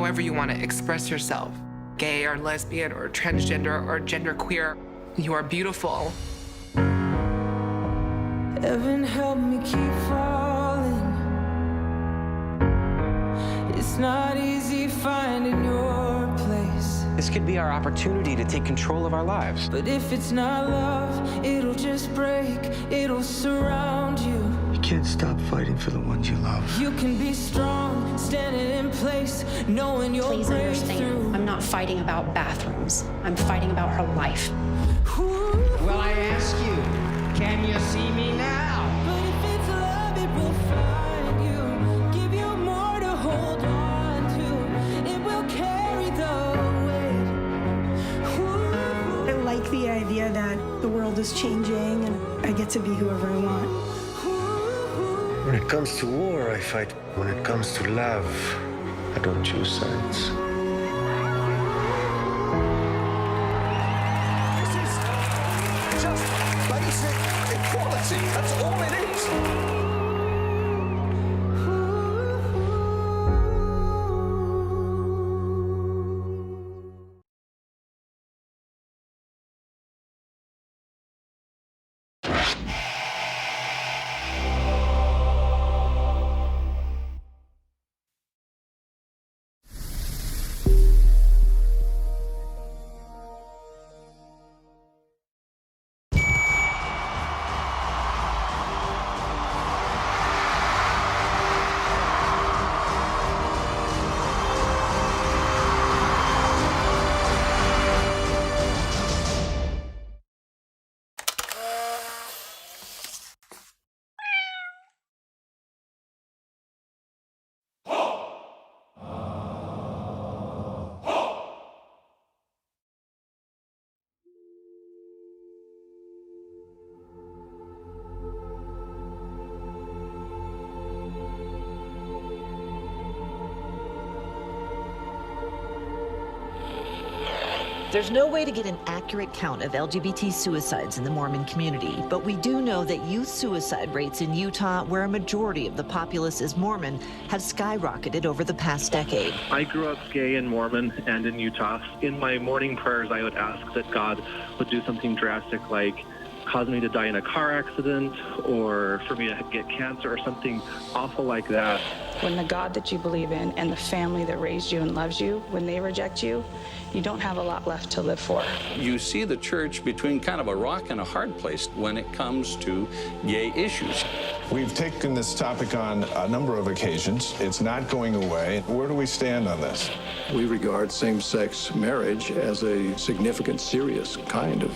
however you want to express yourself, gay or lesbian or transgender or genderqueer. You are beautiful. Heaven help me keep falling. It's not easy finding your place. This could be our opportunity to take control of our lives. But if it's not love, it'll just break, it'll surround you. You can't stop fighting for the ones you love. You can be strong, standing in place, knowing you'll Please break understand, through. I'm not fighting about bathrooms. I'm fighting about her life. Well, I ask you, can you see me now? But if it's love, it will find you. Give you more to hold on to. It will carry the weight. I like the idea that the world is changing and I get to be whoever I want. When it comes to war, I fight. When it comes to love, I don't choose sides. This is just basic equality. That's all it is. There's no way to get an accurate count of LGBT suicides in the Mormon community, but we do know that youth suicide rates in Utah, where a majority of the populace is Mormon, have skyrocketed over the past decade. I grew up gay and Mormon and in Utah. In my morning prayers, I would ask that God would do something drastic like cause me to die in a car accident or for me to get cancer or something awful like that. When the God that you believe in and the family that raised you and loves you, when they reject you, you don't have a lot left to live for. You see the church between kind of a rock and a hard place when it comes to gay issues. We've taken this topic on a number of occasions. It's not going away. Where do we stand on this? We regard same-sex marriage as a significant, serious kind of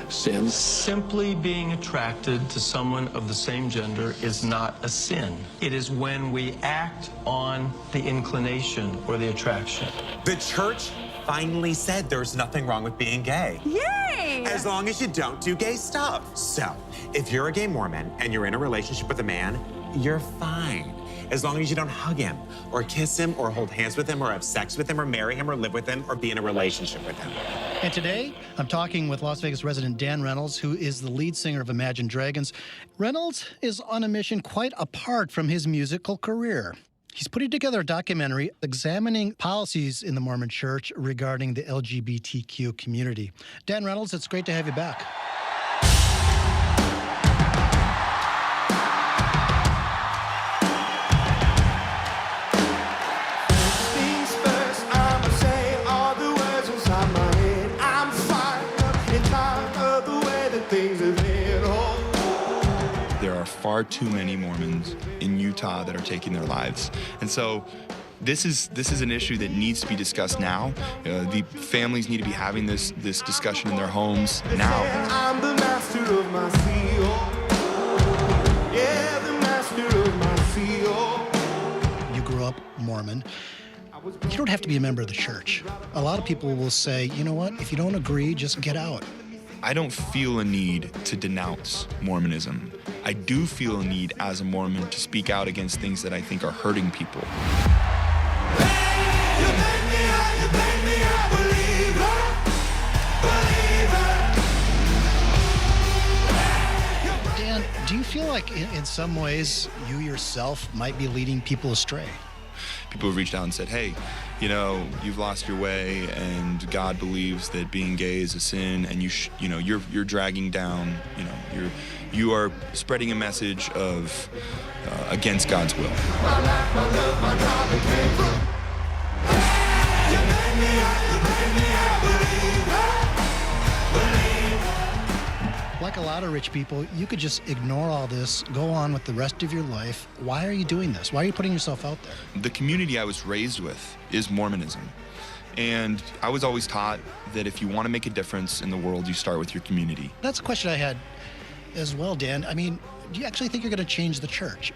sin. Simply being attracted to someone of the same gender is not a sin. It is when we act on the inclination or the attraction. The church finally said there's nothing wrong with being gay. Yay! As long as you don't do gay stuff. So, if you're a gay Mormon and you're in a relationship with a man, you're fine. As long as you don't hug him or kiss him or hold hands with him or have sex with him or marry him or live with him or be in a relationship with him. And today, I'm talking with Las Vegas resident Dan Reynolds, who is the lead singer of Imagine Dragons. Reynolds is on a mission quite apart from his musical career. He's putting together a documentary examining policies in the Mormon Church regarding the LGBTQ community. Dan Reynolds, it's great to have you back. Far too many Mormons in Utah that are taking their lives. And so this is an issue that needs to be discussed now. The families need to be having this discussion in their homes now. I'm the master of my seal. Yeah, the master of my seal. You grew up Mormon. You don't have to be a member of the church. A lot of people will say, you know what, if you don't agree, just get out. I don't feel a need to denounce Mormonism. I do feel a need as a Mormon to speak out against things that I think are hurting people. Dan, do you feel like in some ways you yourself might be leading people astray? people have reached out and said, hey, you know, you've lost your way, and God believes that being gay is a sin, and you're dragging down, you are spreading a message of against God's will. Like a lot of rich people, you could just ignore all this, go on with the rest of your life. Why are you doing this? Why are you putting yourself out there? The community I was raised with is Mormonism. And I was always taught that if you want to make a difference in the world, you start with your community. That's a question I had as well, Dan. I mean, do you actually think you're going to change the church?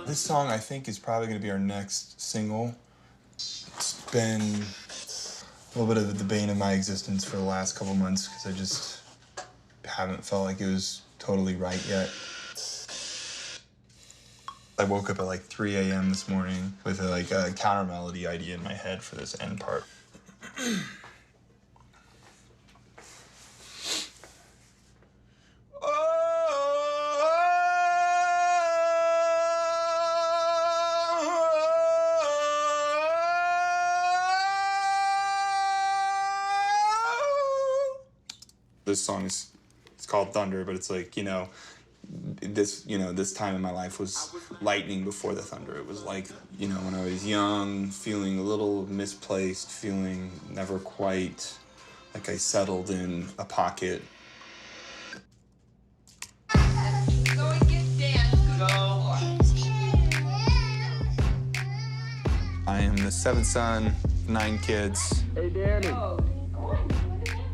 This song, I think, is probably going to be our next single. It's been a little bit of the bane of my existence for the last couple months because I just haven't felt like it was totally right yet. I woke up at like 3 a.m. this morning with a counter melody idea in my head for this end part. This song it's called Thunder, but it's like, this time in my life was lightning before the thunder. It was like, when I was young, feeling a little misplaced, feeling never quite like I settled in a pocket. I am the seventh son, 9 kids. Hey, Danny.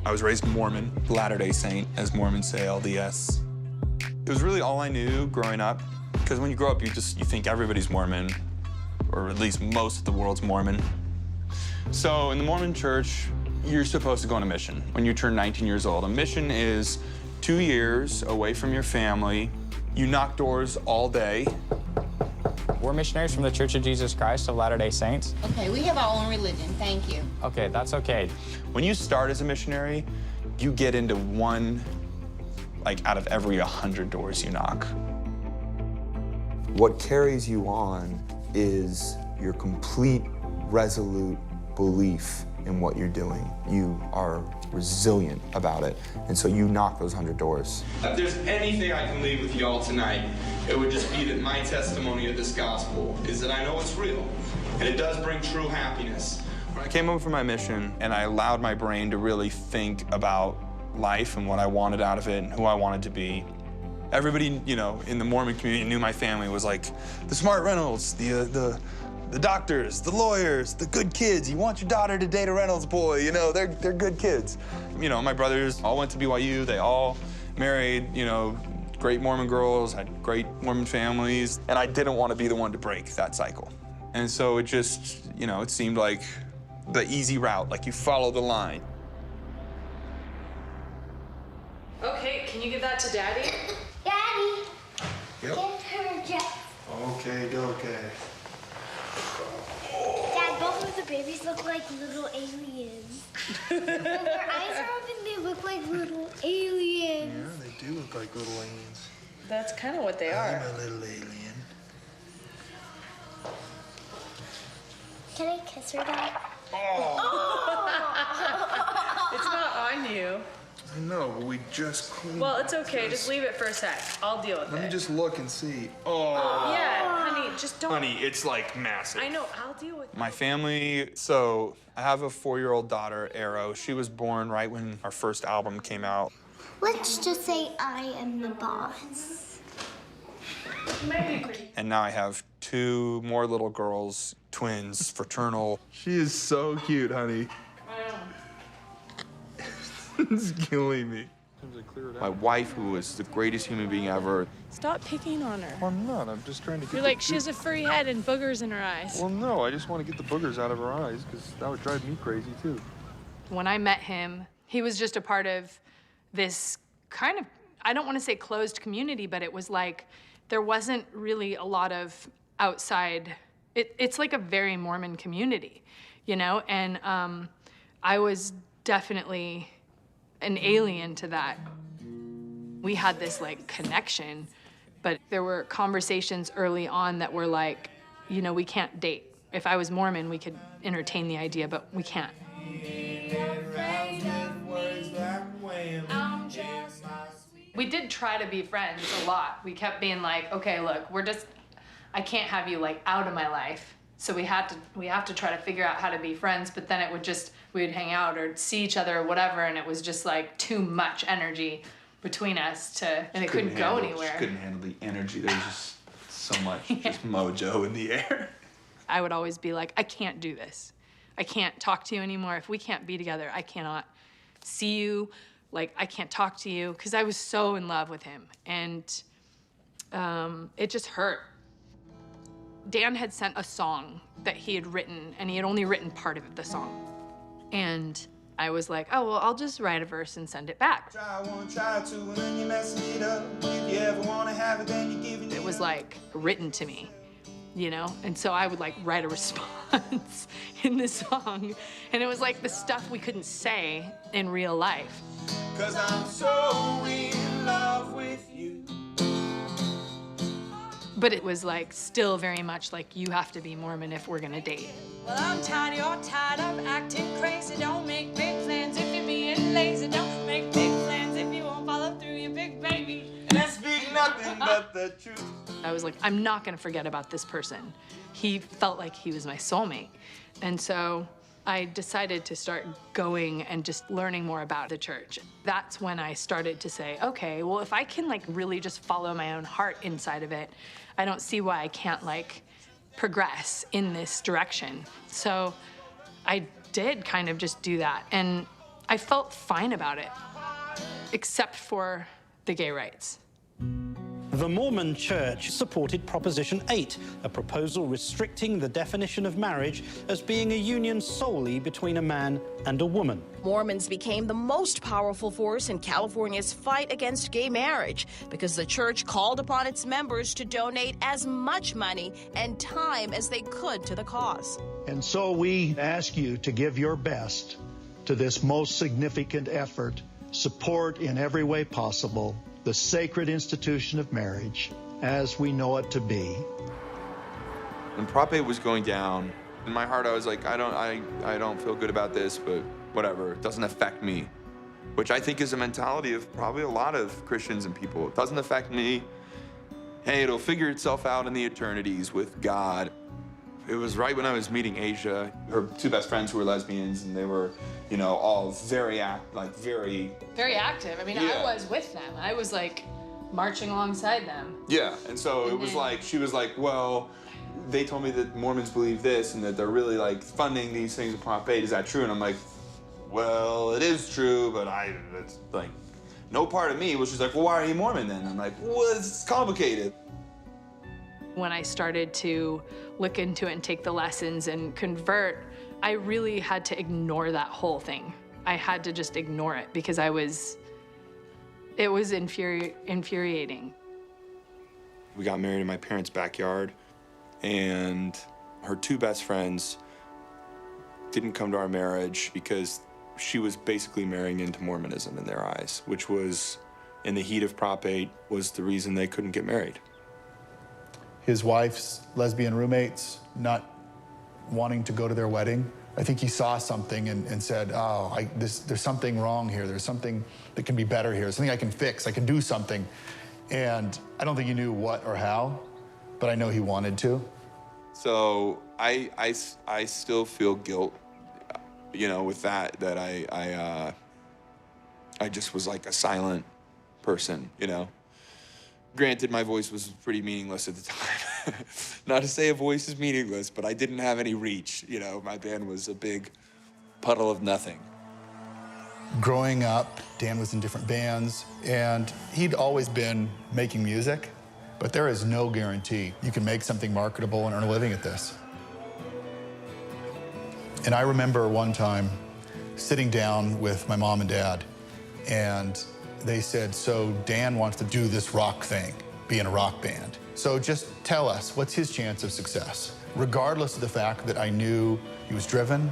I was raised Mormon, Latter-day Saint, as Mormons say, LDS. It was really all I knew growing up, because when you grow up, you think everybody's Mormon, or at least most of the world's Mormon. So in the Mormon church, you're supposed to go on a mission when you turn 19 years old. A mission is 2 years away from your family. You knock doors all day. We're missionaries from the Church of Jesus Christ of Latter-day Saints. Okay, we have our own religion, thank you. Okay, that's okay. When you start as a missionary, you get into one, out of every 100 doors you knock. What carries you on is your complete, resolute belief in what you're doing. You are resilient about it, and so you knock those 100 doors. If there's anything I can leave with y'all tonight, it would just be that my testimony of this gospel is that I know it's real, and it does bring true happiness. When I came home from my mission, and I allowed my brain to really think about life and what I wanted out of it and who I wanted to be, everybody, in the Mormon community knew my family was like the smart Reynolds, the doctors, the lawyers, the good kids. You want your daughter to date a Reynolds boy, they're good kids. My brothers all went to BYU, they all married, great Mormon girls, had great Mormon families, and I didn't want to be the one to break that cycle. And so it just, it seemed like the easy route, like you follow the line. Okay, can you give that to Daddy? Daddy! Yep. Give her Jeff. Okay. Dad, both of the babies look like little aliens. When their eyes are open, they look like little aliens. Yeah, they do look like little aliens. That's kind of what they are. I'm a little alien. Can I kiss her, Dad? It's not on you. I know, but we just cleaned. Well, it's okay. Just leave it for a sec. I'll deal with it. Let me just look and see. Yeah, honey, just don't. Honey, it's massive. I know. I'll deal with it. My family, so I have a 4-year-old daughter, Arrow. She was born right when our first album came out. Let's just say I am the boss. And now I have 2 more little girls, twins, fraternal. She is so cute, honey. It's killing me. My wife, who is the greatest human being ever. Stop picking on her. Well, I'm not. I'm just trying to get You're like, she has a furry head and boogers in her eyes. Well, no, I just want to get the boogers out of her eyes because that would drive me crazy, too. When I met him, he was just a part of this kind of, I don't want to say closed community, but it was like there wasn't really a lot of outside, it's like a very Mormon community, you know? And I was definitely an alien to that. We had this like connection, but there were conversations early on that were like, you know, we can't date. If I was Mormon, we could entertain the idea, but we can't. We did try to be friends a lot. We kept being like, okay, look, I can't have you like out of my life. So we have to try to figure out how to be friends, but then it would just, we would hang out or see each other or whatever, and it was just like too much energy between us and it couldn't go anywhere. She couldn't handle the energy. There was just so much just mojo in the air. I would always be like, I can't do this. I can't talk to you anymore. If we can't be together, I cannot see you. Like, I can't talk to you, because I was so in love with him, and it just hurt. Dan had sent a song that he had written, and he had only written part of the song. And I was like, oh, well, I'll just write a verse and send it back. It was like written to me, you know? And so I would like write a response in the song, and it was like the stuff we couldn't say in real life. 'Cause I'm so in love with you. But it was like still very much like, you have to be Mormon if we're gonna date. Well, I'm tired, you're tired of acting crazy. Don't make big plans if you're being lazy. Don't make big plans if you won't follow through, you big baby. And speak nothing but the truth. I was like, I'm not gonna forget about this person. He felt like he was my soulmate. And so I decided to start going and just learning more about the church. That's when I started to say, okay, well, if I can like really just follow my own heart inside of it, I don't see why I can't like progress in this direction. So I did kind of just do that, and I felt fine about it, except for the gay rights. The Mormon Church supported Proposition 8, a proposal restricting the definition of marriage as being a union solely between a man and a woman. Mormons became the most powerful force in California's fight against gay marriage because the church called upon its members to donate as much money and time as they could to the cause. And so we ask you to give your best to this most significant effort, support in every way possible the sacred institution of marriage as we know it to be. When Prop 8 was going down, in my heart I was like, I don't feel good about this, but whatever, it doesn't affect me. Which I think is a mentality of probably a lot of Christians and people. It doesn't affect me. Hey, it'll figure itself out in the eternities with God. It was right when I was meeting Asia, her 2 best friends who were lesbians, and they were, you know, all very active. Very active. I mean, yeah. I was with them. I was like marching alongside them. Yeah, and so it was like, she was like, well, they told me that Mormons believe this and that they're really like funding these things in Prop 8. Is that true? And I'm like, well, it is true, but it's like, no part of me was just like, well, why are you Mormon then? I'm like, well, it's complicated. When I started to look into it and take the lessons and convert, I really had to ignore that whole thing. I had to just ignore it because it was infuriating. We got married in my parents' backyard, and her 2 best friends didn't come to our marriage because she was basically marrying into Mormonism in their eyes, which was, in the heat of Prop 8, was the reason they couldn't get married. His wife's lesbian roommates not wanting to go to their wedding. I think he saw something and said, oh, there's something wrong here. There's something that can be better here. There's something I can fix. I can do something. And I don't think he knew what or how, but I know he wanted to. So I still feel guilt, you know, with that I I just was like a silent person, you know? Granted, my voice was pretty meaningless at the time. Not to say a voice is meaningless, but I didn't have any reach, you know? My band was a big puddle of nothing. Growing up, Dan was in different bands, and he'd always been making music, but there is no guarantee you can make something marketable and earn a living at this. And I remember one time sitting down with my mom and dad, and they said, so Dan wants to do this rock thing, be in a rock band. So just tell us, what's his chance of success? Regardless of the fact that I knew he was driven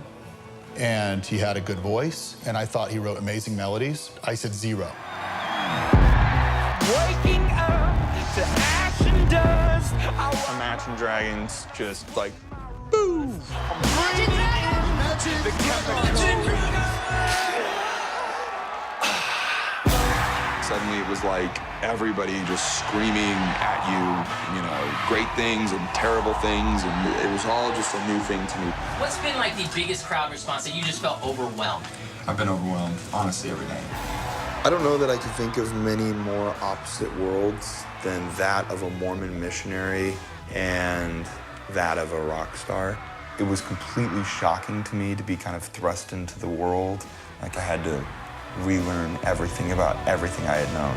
and he had a good voice, and I thought he wrote amazing melodies, I said 0. Waking up to ash and dust. Imagine Dragons just like, boom! Suddenly it was like everybody just screaming at you, you know, great things and terrible things, and it was all just a new thing to me. What's been like the biggest crowd response that you just felt overwhelmed? I've been overwhelmed, honestly, every day. I don't know that I can think of many more opposite worlds than that of a Mormon missionary and that of a rock star. It was completely shocking to me to be kind of thrust into the world. Like I had to relearn everything about everything I had known.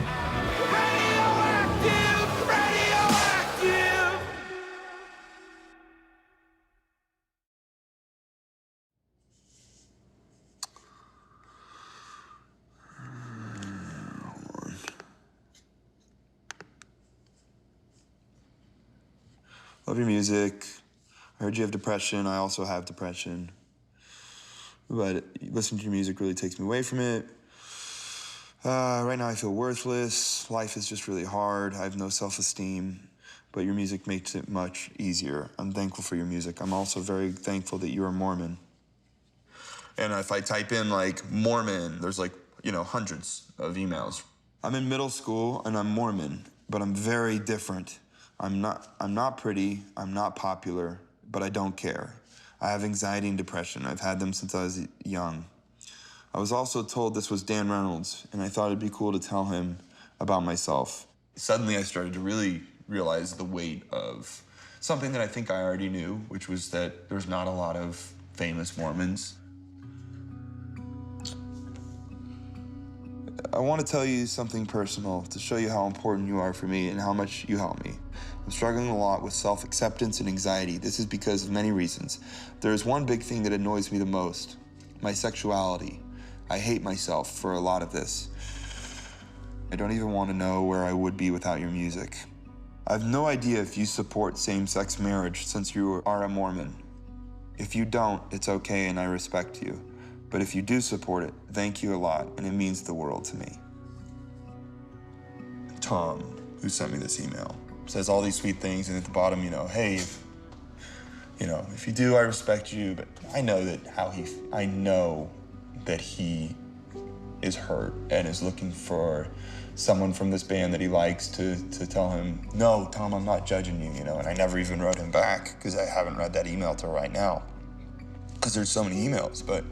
Love your music. I heard you have depression. I also have depression. But listening to your music really takes me away from it. Right now I feel worthless. Life is just really hard. I have no self-esteem. But your music makes it much easier. I'm thankful for your music. I'm also very thankful that you're a Mormon. And if I type in like Mormon, there's like, you know, hundreds of emails. I'm in middle school and I'm Mormon, but I'm very different. I'm not pretty, I'm not popular, but I don't care. I have anxiety and depression. I've had them since I was young. I was also told this was Dan Reynolds, and I thought it'd be cool to tell him about myself. Suddenly I started to really realize the weight of something that I think I already knew, which was that there's not a lot of famous Mormons. I want to tell you something personal to show you how important you are for me and how much you help me. I'm struggling a lot with self-acceptance and anxiety. This is because of many reasons. There is one big thing that annoys me the most, my sexuality. I hate myself for a lot of this. I don't even want to know where I would be without your music. I have no idea if you support same-sex marriage since you are a Mormon. If you don't, it's okay and I respect you. But if you do support it, thank you a lot, and it means the world to me. Tom, who sent me this email, says all these sweet things, and at the bottom, you know, hey, if you do, I respect you, but I know that he is hurt and is looking for someone from this band that he likes to tell him, no, Tom, I'm not judging you, and I never even wrote him back because I haven't read that email till right now because there's so many emails, but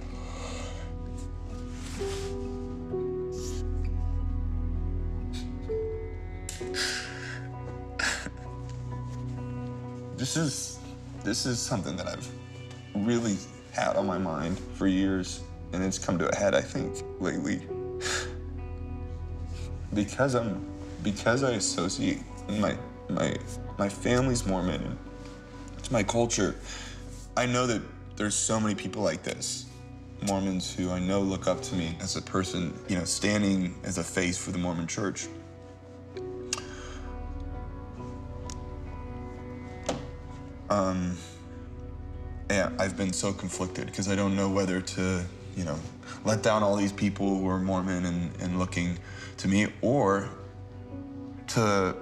This is something that I've really had on my mind for years, and it's come to a head, I think, lately. Because I associate my family's Mormon, and it's my culture. I know that there's so many people like this, Mormons who I know look up to me as a person, standing as a face for the Mormon Church. Yeah, I've been so conflicted because I don't know whether to, let down all these people who are Mormon and looking to me, or to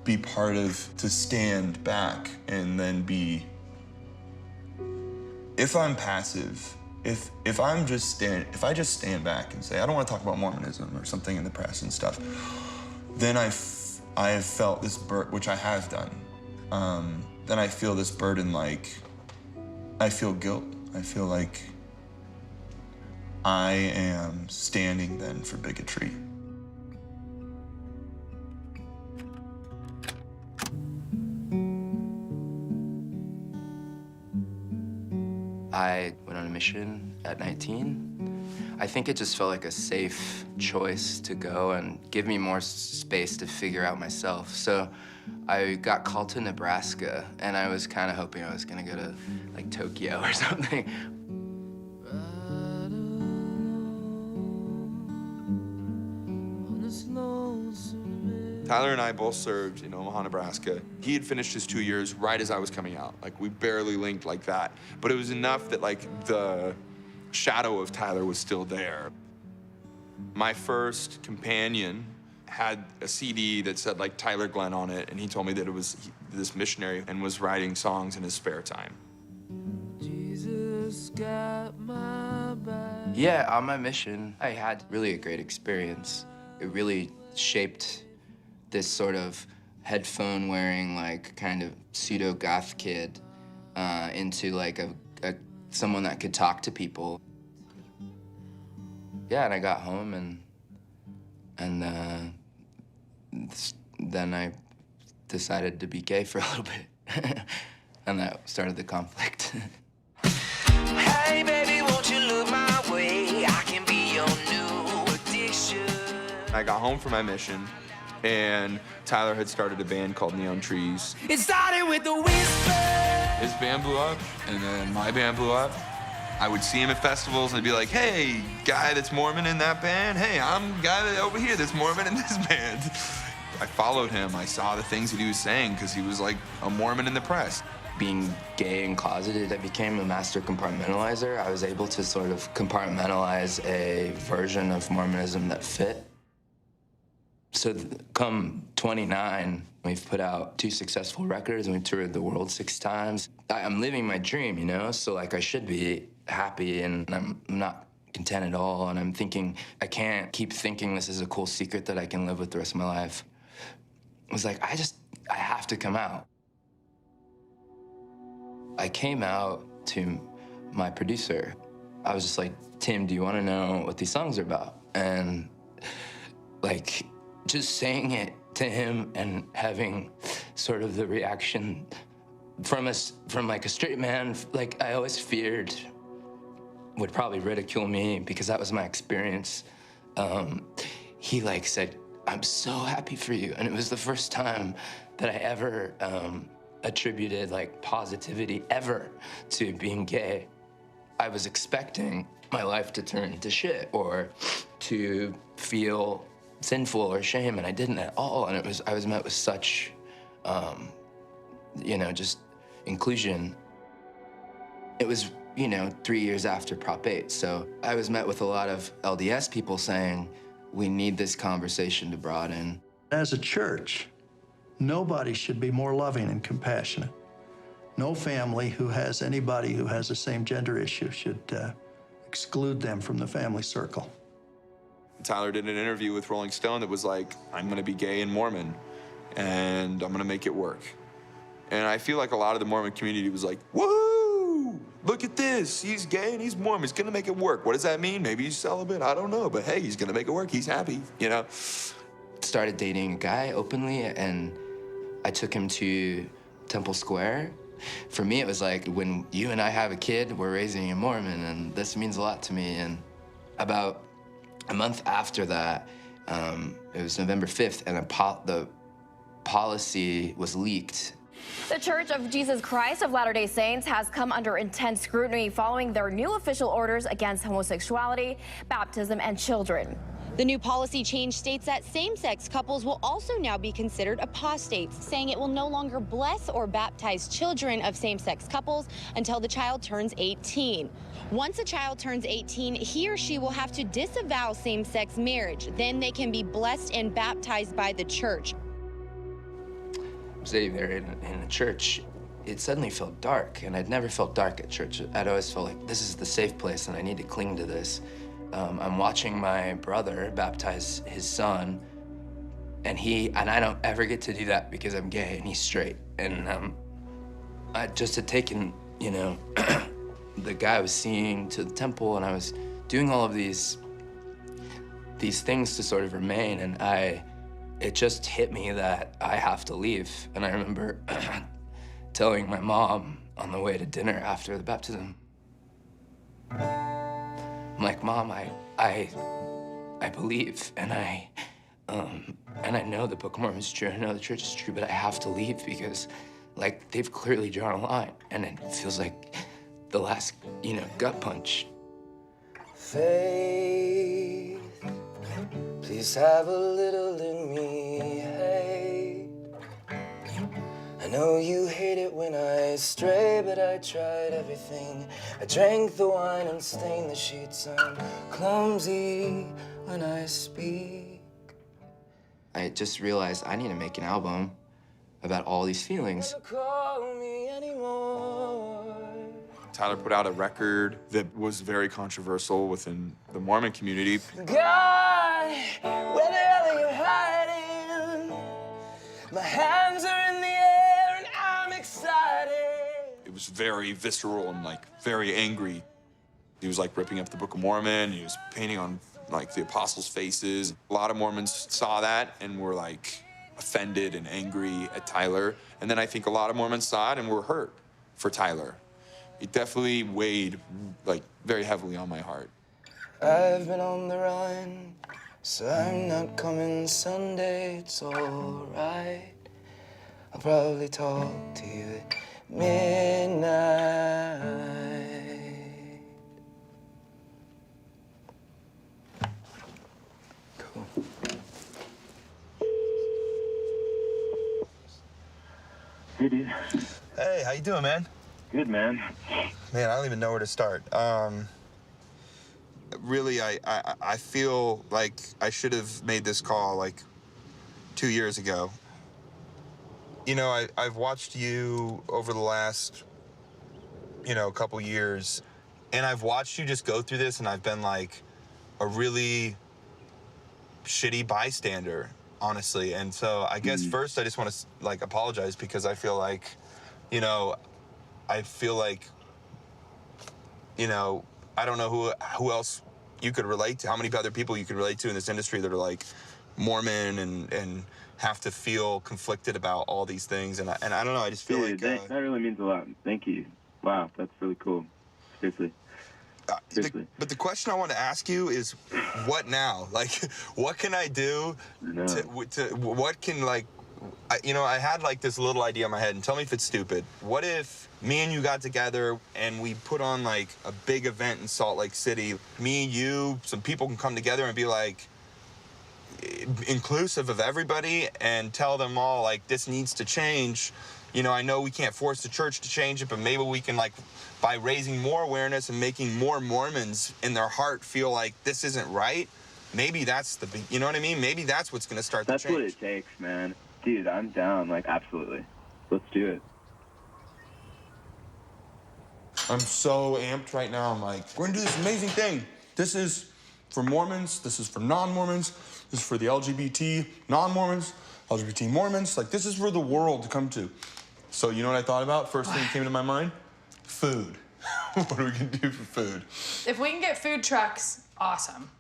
be to stand back and then be, if I'm passive, if I just stand back and say, I don't want to talk about Mormonism or something in the press and stuff, then I have felt this burden, which I have done. Then I feel this burden, like, I feel guilt. I feel like I am standing then for bigotry. I went on a mission at 19. I think it just felt like a safe choice to go and give me more space to figure out myself. So I got called to Nebraska, and I was kind of hoping I was gonna go to like Tokyo or something. Tyler and I both served in Omaha, Nebraska. He had finished his 2 years right as I was coming out. Like, we barely linked like that. But it was enough that, like, the shadow of Tyler was still there. My first companion had a CD that said, like, Tyler Glenn on it, and he told me that it was this missionary and was writing songs in his spare time. Jesus got my back. Yeah, on my mission, I had really a great experience. It really shaped this sort of headphone-wearing, like, kind of pseudo-goth kid into, like, someone that could talk to people. Yeah, and I got home, and then I decided to be gay for a little bit. And that started the conflict. Hey, baby, won't you look my way? I can be your new addiction. I got home from my mission, and Tyler had started a band called Neon Trees. It started with a whisper. His band blew up, and then my band blew up. I would see him at festivals, and I'd be like, hey, guy that's Mormon in that band. Hey, I'm the guy over here that's Mormon in this band. I followed him. I saw the things that he was saying, because he was like a Mormon in the press. Being gay and closeted, I became a master compartmentalizer. I was able to sort of compartmentalize a version of Mormonism that fit. So come 29, we've put out 2 successful records, and we toured the world 6 times. I'm living my dream, you know? So, like, I should be happy, and I'm not content at all. And I'm thinking, I can't keep thinking this is a cool secret that I can live with the rest of my life. I was like, I have to come out. I came out to my producer. I was just like, Tim, do you want to know what these songs are about? And, like, just saying it to him and having sort of the reaction from like a straight man, like I always feared would probably ridicule me because that was my experience. He like said, I'm so happy for you. And it was the first time that I ever attributed like positivity ever to being gay. I was expecting my life to turn to shit or to feel sinful or shame, and I didn't at all. And I was met with such, you know, just inclusion. It was, you know, 3 years after Prop 8, so I was met with a lot of LDS people saying, we need this conversation to broaden. As a church, nobody should be more loving and compassionate. No family who has anybody who has the same gender issue should exclude them from the family circle. Tyler did an interview with Rolling Stone that was like, I'm gonna be gay and Mormon, and I'm gonna make it work. And I feel like a lot of the Mormon community was like, woohoo, look at this, he's gay and he's Mormon, he's gonna make it work. What does that mean? Maybe he's celibate, I don't know, but hey, he's gonna make it work, he's happy, you know? Started dating a guy openly, and I took him to Temple Square. For me, it was like, when you and I have a kid, we're raising a Mormon, and this means a lot to me. And about a month after that, it was November 5th, and the policy was leaked. The Church of Jesus Christ of Latter-day Saints has come under intense scrutiny following their new official orders against homosexuality, baptism, and children. The new policy change states that same-sex couples will also now be considered apostates, saying it will no longer bless or baptize children of same-sex couples until the child turns 18. Once a child turns 18, he or she will have to disavow same-sex marriage. Then they can be blessed and baptized by the church. Sitting there in the church, it suddenly felt dark, and I'd never felt dark at church. I'd always felt like this is the safe place, and I need to cling to this. I'm watching my brother baptize his son, and I don't ever get to do that because I'm gay and he's straight. And I just had taken, you know, the guy I was seeing to the temple, and I was doing all of these things to sort of remain, and it just hit me that I have to leave. And I remember telling my mom on the way to dinner after the baptism, I'm like, Mom, I believe, and I know the Book of Mormon is true, I know the church is true, but I have to leave because, like, they've clearly drawn a line, and it feels like the last, gut punch. Faith, please have a little in me, hey. I know you hate it when I stray, but I tried everything. I drank the wine and stained the sheets. I'm clumsy when I speak. I just realized I need to make an album about all these feelings. Never call me anymore. Tyler put out a record that was very controversial within the Mormon community. God, where the hell are you hiding? My hands are in the air and I'm excited. It was very visceral and very angry. He was ripping up the Book of Mormon. He was painting on the apostles' faces. A lot of Mormons saw that and were offended and angry at Tyler. And then I think a lot of Mormons saw it and were hurt for Tyler. It definitely weighed very heavily on my heart. I've been on the run, so I'm not coming Sunday, it's all right. I'll probably talk to you at midnight. Cool. Hey, dude. Hey, how you doing, man? Good, man. Man, I don't even know where to start. Really, I feel like I should have made this call 2 years ago. I've watched you over the last, couple years, and I've watched you just go through this, and I've been a really shitty bystander, honestly. And so I guess first I just want to apologize because I feel I don't know who else you could relate to, how many other people you could relate to in this industry that are Mormon and have to feel conflicted about all these things. And I don't know, I just feel that really means a lot. Thank you. Wow, that's really cool. Seriously. But the question I want to ask you is, what now? What can I do what can I had this little idea in my head, and tell me if it's stupid. What if me and you got together and we put on a big event in Salt Lake City? Me, you, some people can come together and be inclusive of everybody and tell them all this needs to change. I know we can't force the church to change it, but maybe we can by raising more awareness and making more Mormons in their heart feel this isn't right. Maybe that's you know what I mean? Maybe that's what's going to start the change. That's what it takes, man. Dude, I'm down, absolutely. Let's do it. I'm so amped right now. I'm we're gonna do this amazing thing. This is for Mormons, this is for non-Mormons, this is for the LGBT non-Mormons, LGBT Mormons. This is for the world to come to. So you know what I thought about? First thing that came to my mind? Food. What are we gonna do for food? If we can get food trucks, awesome.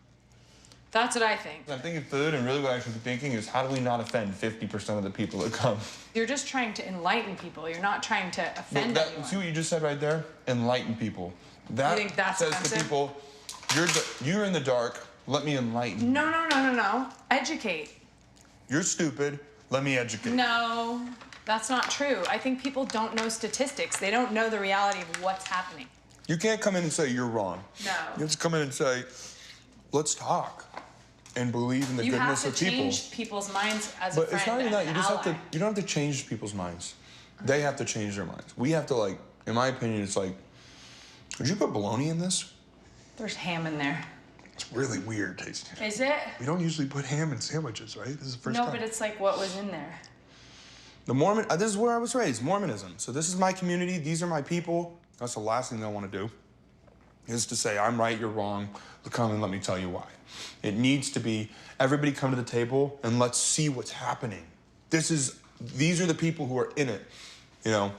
That's what I think. I'm thinking food, and really what I should be thinking is, how do we not offend 50% of the people that come? You're just trying to enlighten people. You're not trying to offend anyone. See what you just said right there? Enlighten people. That you think that's says offensive? to people, you're in the dark, let me enlighten you. No. Educate. You're stupid, let me educate. No, that's not true. I think people don't know statistics. They don't know the reality of what's happening. You can't come in and say you're wrong. No. You have to come in and say, let's talk and believe in the goodness of people. You have to change people's minds as a friend. But it's not even that. You don't have to change people's minds. They have to change their minds. We have to in my opinion, it's did you put bologna in this? There's ham in there. It's really weird tasting. Is it? We don't usually put ham in sandwiches, right? This is the first time. No, but it's what was in there. The Mormon, this is where I was raised, Mormonism. So this is my community, these are my people. That's the last thing I want to do, is to say, I'm right, you're wrong. Come and let me tell you why. It needs to be, everybody come to the table and let's see what's happening. These are the people who are in it, Yeah.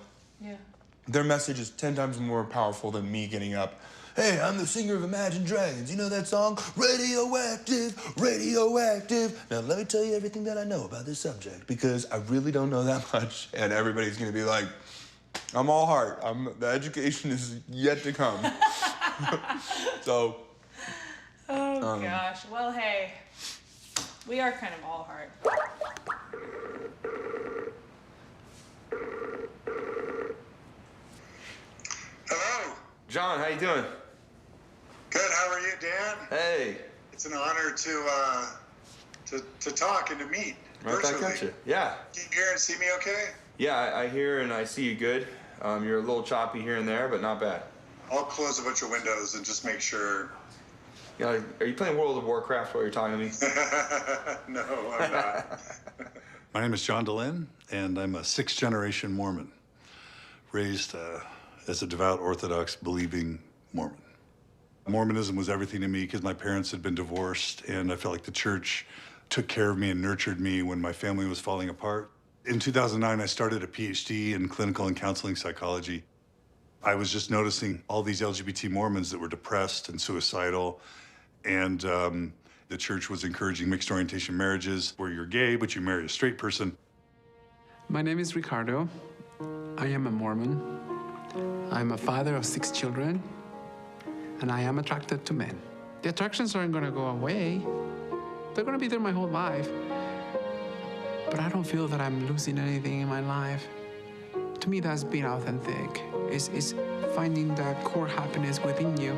Their message is 10 times more powerful than me getting up Hey, I'm the singer of Imagine Dragons. You know that song? Radioactive, radioactive. Now, let me tell you everything that I know about this subject, because I really don't know that much. And everybody's gonna be like, I'm all heart. The education is yet to come. So. Oh, gosh. Well, hey, we are kind of all heart. Hello. John, how you doing? Good. How are you, Dan? Hey. It's an honor to talk and to meet Right back virtually. at you. Yeah. Can you hear and see me okay? Yeah, I hear and I see you good. You're a little choppy here and there, but not bad. I'll close a bunch of windows and just make sure. Yeah, are you playing World of Warcraft while you're talking to me? No, I'm not. My name is John DeLynn, and I'm a sixth-generation Mormon, raised as a devout, Orthodox, believing Mormon. Mormonism was everything to me because my parents had been divorced, and I felt like the church took care of me and nurtured me when my family was falling apart. In 2009, I started a PhD in clinical and counseling psychology. I was just noticing all these LGBT Mormons that were depressed and suicidal, and the church was encouraging mixed orientation marriages where you're gay, but you marry a straight person. My name is Ricardo. I am a Mormon. I'm a father of 6 children, and I am attracted to men. The attractions aren't gonna go away. They're gonna be there my whole life. But I don't feel that I'm losing anything in my life. To me, that's being authentic. It's finding that core happiness within you.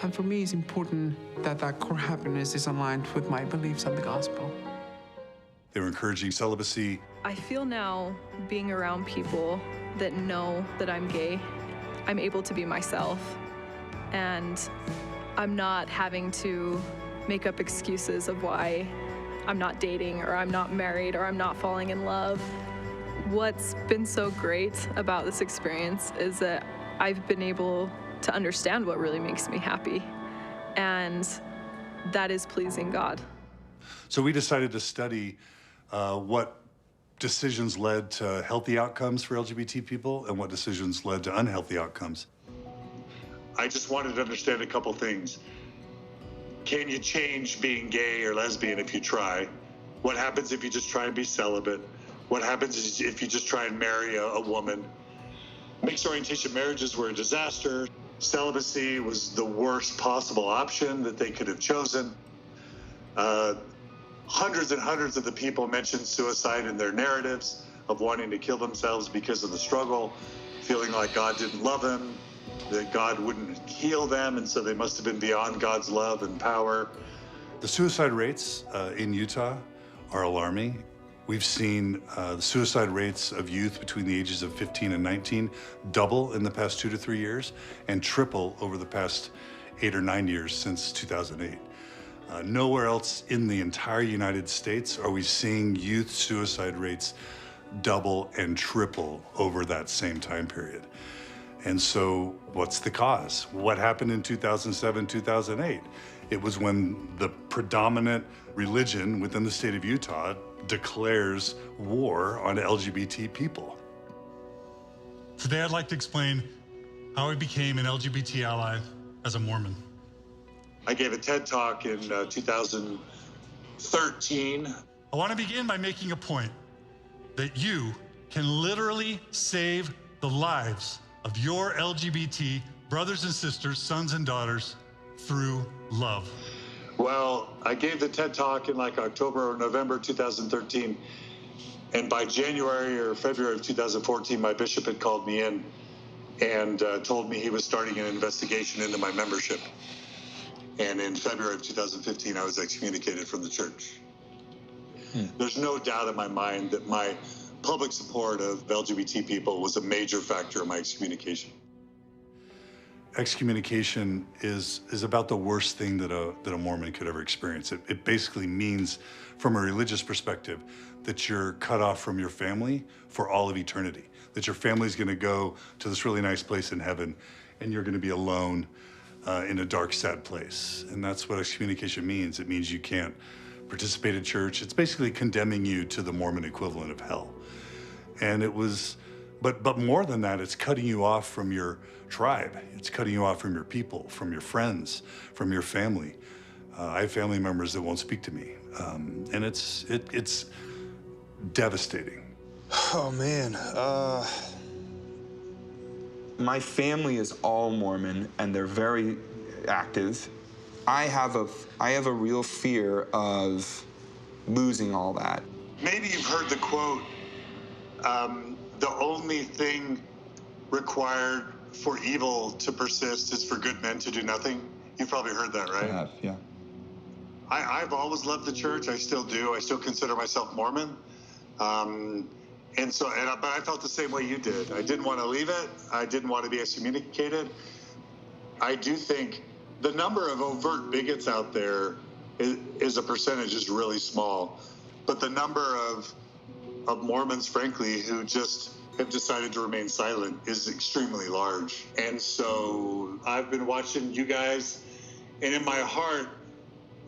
And for me, it's important that that core happiness is aligned with my beliefs and the gospel. They were encouraging celibacy. I feel now, being around people that know that I'm gay, I'm able to be myself. And I'm not having to make up excuses of why I'm not dating or I'm not married or I'm not falling in love. What's been so great about this experience is that I've been able to understand what really makes me happy, and that is pleasing God. So we decided to study what decisions led to healthy outcomes for LGBT people and what decisions led to unhealthy outcomes. I just wanted to understand a couple things. Can you change being gay or lesbian if you try? What happens if you just try and be celibate? What happens if you just try and marry a woman? Mixed orientation marriages were a disaster. Celibacy was the worst possible option that they could have chosen. Hundreds and hundreds of the people mentioned suicide in their narratives of wanting to kill themselves because of the struggle, feeling like God didn't love them, that God wouldn't heal them, and so they must have been beyond God's love and power. The suicide rates in Utah are alarming. We've seen the suicide rates of youth between the ages of 15 and 19 double in the past 2 to 3 years and triple over the past 8 or 9 years since 2008. Nowhere else in the entire United States are we seeing youth suicide rates double and triple over that same time period. And so what's the cause? What happened in 2007, 2008? It was when the predominant religion within the state of Utah declares war on LGBT people. Today I'd like to explain how I became an LGBT ally as a Mormon. I gave a TED Talk in 2013. I want to begin by making a point that you can literally save the lives of your LGBT brothers and sisters, sons and daughters through love. Well, I gave the TED Talk in like October or November 2013. And by January or February of 2014, my bishop had called me in and told me he was starting an investigation into my membership. And in February of 2015, I was excommunicated from the church. There's no doubt in my mind that my public support of LGBT people was a major factor in my excommunication. Excommunication is about the worst thing that a Mormon could ever experience. It basically means, from a religious perspective, that you're cut off from your family for all of eternity, that your family's gonna go to this really nice place in heaven, and you're gonna be alone in a dark, sad place. And that's what excommunication means. It means you can't participate in church. It's basically condemning you to the Mormon equivalent of hell. And it was But more than that, it's cutting you off from your tribe. It's cutting you off from your people, from your friends, from your family. I have family members that won't speak to me, and it's devastating. Oh man, my family is all Mormon, and they're very active. I have a real fear of losing all that. Maybe you've heard the quote, the only thing required for evil to persist is for good men to do nothing. You've probably heard that, right? I have, yeah. I've always loved the church. I still do. I still consider myself Mormon. But I felt the same way you did. I didn't want to leave it. I didn't want to be excommunicated. I do think the number of overt bigots out there is a percentage is really small. But the number of Mormons, frankly, who just have decided to remain silent is extremely large. And so I've been watching you guys, and in my heart,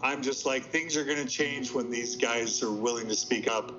I'm just like, things are going to change when these guys are willing to speak up.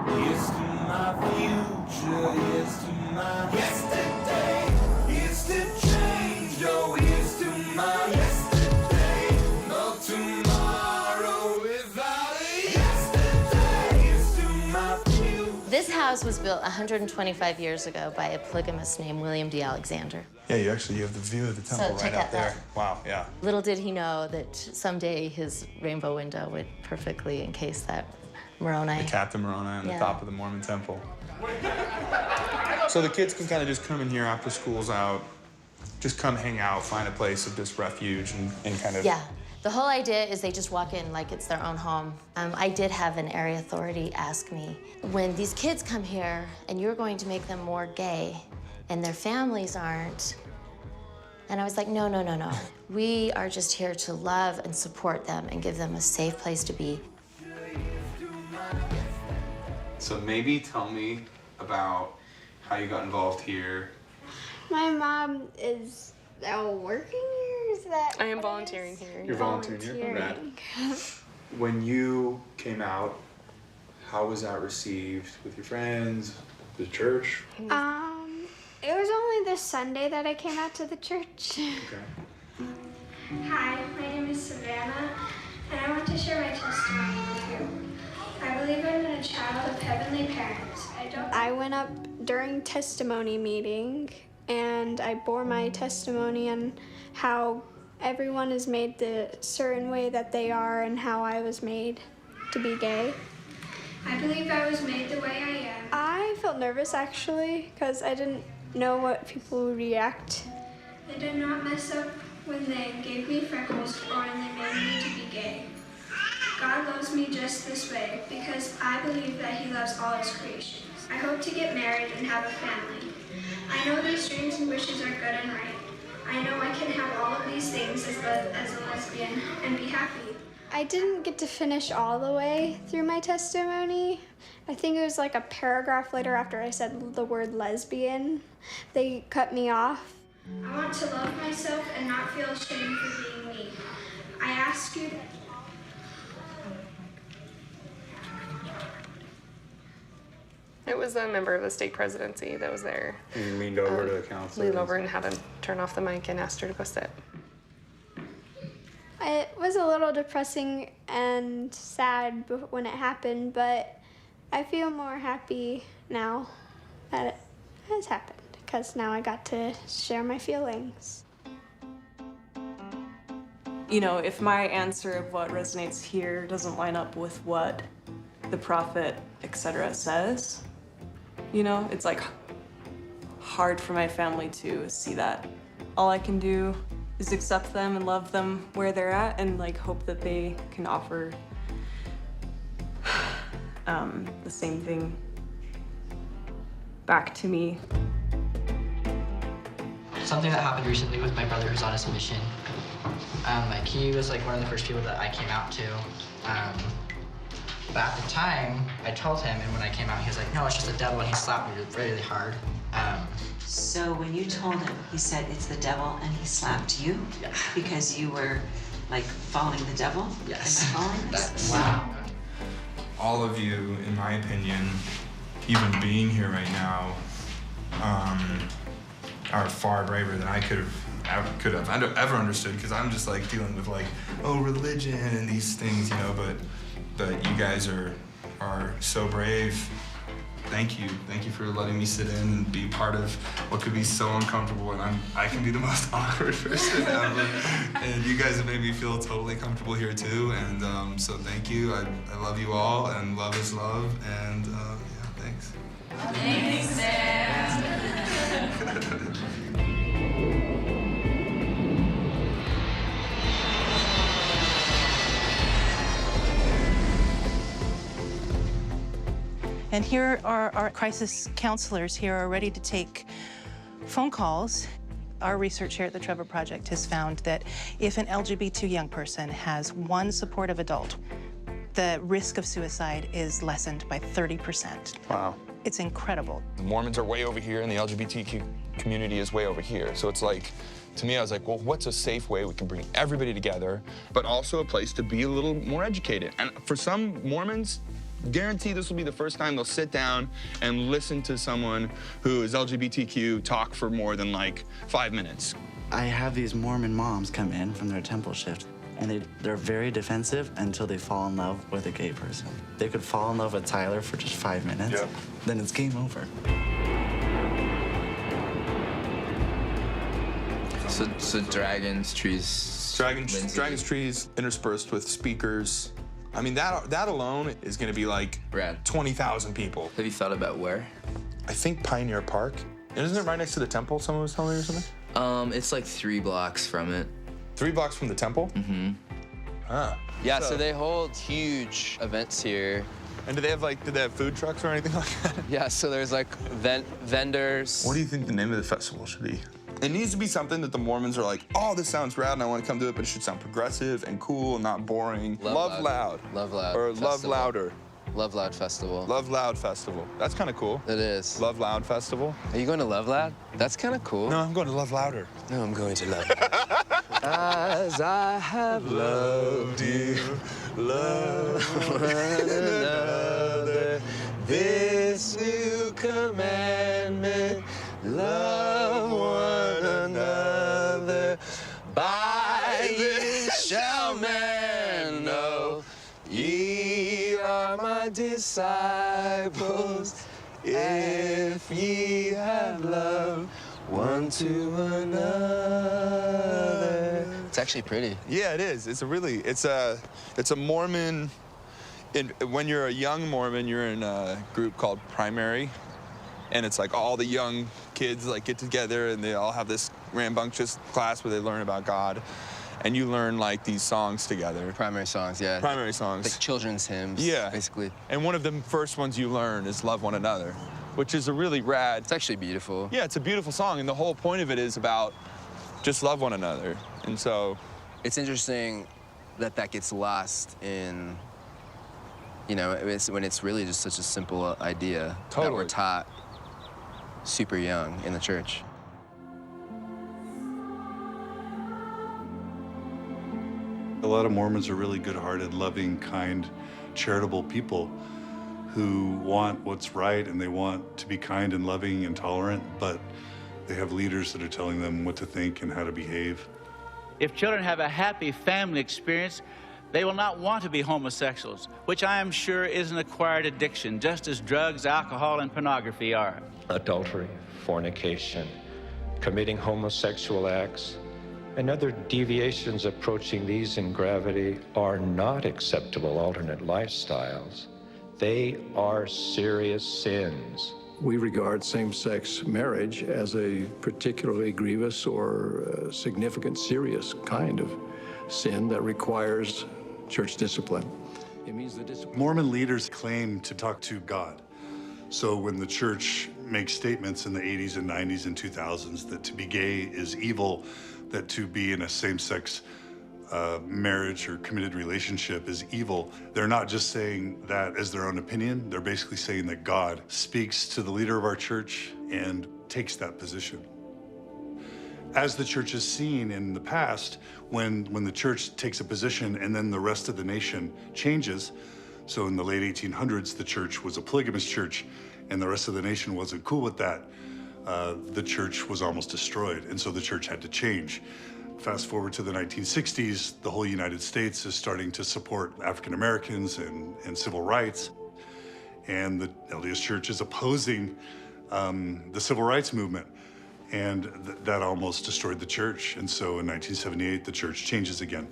Here's to my future, here's to my yesterday, here's to change, oh, here's to my yesterday, no tomorrow without a yesterday, here's to my future. This house was built 125 years ago by a polygamist named William D. Alexander. Yeah, you have the view of the temple check right out out there. that. Wow, yeah. Little did he know that someday his rainbow window would perfectly encase that Moroni. The Captain Moroni on Yeah. the top of the Mormon temple. So the kids can kind of just come in here after school's out, just come hang out, find a place of just refuge and kind of... Yeah. The whole idea is they just walk in like it's their own home. I did have an area authority ask me, when these kids come here and you're going to make them more gay and their families aren't, and I was like, no, no, no, no. We are just here to love and support them and give them a safe place to be. So maybe tell me about how you got involved here. My mom is working here. Is that? I am volunteering here. You're volunteering here? Right. When you came out, how was that received with your friends, the church? It was only this Sunday that I came out to the church. Okay. Hi, my name is Savannah, and I want to share my testimony with you. I believe I'm a child of heavenly parents. I went up during testimony meeting, and I bore my testimony on how everyone is made the certain way that they are and how I was made to be gay. I believe I was made the way I am. I felt nervous, actually, because I didn't know what people would react. They did not mess up when they gave me freckles or when they made me to be gay. God loves me just this way because I believe that He loves all His creations. I hope to get married and have a family. I know these dreams and wishes are good and right. I know I can have all of these things as a lesbian and be happy. I didn't get to finish all the way through my testimony. I think it was like a paragraph later after I said the word lesbian. They cut me off. I want to love myself and not feel ashamed for being me. I ask you. It was a member of the state presidency that was there. You leaned over to the council. Leaned over and had him turn off the mic and asked her to go sit. It was a little depressing and sad when it happened, but I feel more happy now that it has happened because now I got to share my feelings. You know, if my answer of what resonates here doesn't line up with what the prophet, etc. says, you know, it's like hard for my family to see that. All I can do is accept them and love them where they're at and like hope that they can offer the same thing back to me. Something that happened recently with my brother who's on his mission. Like he was like one of the first people that I came out to. But at the time, I told him, and when I came out, he was like, no, it's just the devil, and he slapped me really hard. So when you told him, he said it's the devil, and he slapped you because you were like following the devil? Yes. Am I following this? Wow. all of you, in my opinion, even being here right now, are far braver than I could have ever understood, because I'm just like dealing with like, oh, religion and these things, you know, but you guys are so brave. Thank you for letting me sit in and be part of what could be so uncomfortable, and I can be the most awkward person ever. And you guys have made me feel totally comfortable here too, and so thank you. I love you all, and love is love, and yeah, thanks. Thanks, Dan. And here are our crisis counselors here are ready to take phone calls. Our research here at the Trevor Project has found that if an LGBT young person has one supportive adult, the risk of suicide is lessened by 30%. Wow. It's incredible. The Mormons are way over here, and the LGBTQ community is way over here. So it's like, to me, I was like, well, what's a safe way we can bring everybody together, but also a place to be a little more educated? And for some Mormons, guarantee this will be the first time they'll sit down and listen to someone who is LGBTQ talk for more than like 5 minutes. I have these Mormon moms come in from their temple shift, and they're very defensive until they fall in love with a gay person. They could fall in love with Tyler for just 5 minutes, Yep. Then it's game over. So dragons, trees, Dragons, trees interspersed with speakers. I mean, that alone is going to be like 20,000 people. Have you thought about where? I think Pioneer Park. And isn't it right next to the temple, someone was telling me or something? It's like 3 blocks from it. 3 blocks from the temple? Mm-hmm. Huh. Yeah, so they hold huge events here. And do they have food trucks or anything like that? Yeah, so there's like vendors. What do you think the name of the festival should be? It needs to be something that the Mormons are like, oh, this sounds rad and I want to come to it, but it should sound progressive and cool and not boring. LoveLoud. LoveLoud. Or Festival. Love Louder. LoveLoud Festival. LoveLoud Festival. That's kind of cool. It is. LoveLoud Festival. Are you going to LoveLoud? That's kind of cool. No, I'm going to Love Louder. No, I'm going to Love As I have loved you, love one another, this new commandment, love one another. By this shall man know ye are my disciples, if ye have love one to another. It's actually pretty. Yeah, it is. It's a Mormon. When you're a young Mormon, you're in a group called Primary, and it's like all the young kids like get together and they all have this rambunctious class where they learn about God, and you learn like these songs together. Primary songs, yeah. Primary songs. Like children's hymns, yeah, basically. And one of the first ones you learn is Love One Another, which is a really rad. It's actually beautiful. Yeah, it's a beautiful song, and the whole point of it is about just love one another. And so it's interesting that gets lost in, you know, when it's really just such a simple idea that we're taught super young in the church. A lot of Mormons are really good-hearted, loving, kind, charitable people who want what's right, and they want to be kind and loving and tolerant, but they have leaders that are telling them what to think and how to behave. If children have a happy family experience, they will not want to be homosexuals, which I am sure is an acquired addiction, just as drugs, alcohol, and pornography are. Adultery, fornication, committing homosexual acts, and other deviations approaching these in gravity are not acceptable alternate lifestyles. They are serious sins. We regard same-sex marriage as a particularly grievous or significant, serious kind of sin that requires church discipline. It means the discipline. Mormon leaders claim to talk to God. So when the church makes statements in the 80s and 90s and 2000s that to be gay is evil, that to be in a same-sex marriage or committed relationship is evil, they're not just saying that as their own opinion. They're basically saying that God speaks to the leader of our church and takes that position. As the church has seen in the past, when the church takes a position and then the rest of the nation changes, So in the late 1800s, the church was a polygamous church, and the rest of the nation wasn't cool with that. The church was almost destroyed, and so the church had to change. Fast forward to the 1960s, the whole United States is starting to support African Americans and civil rights. And the LDS Church is opposing the civil rights movement. And that almost destroyed the church. And so in 1978, the church changes again.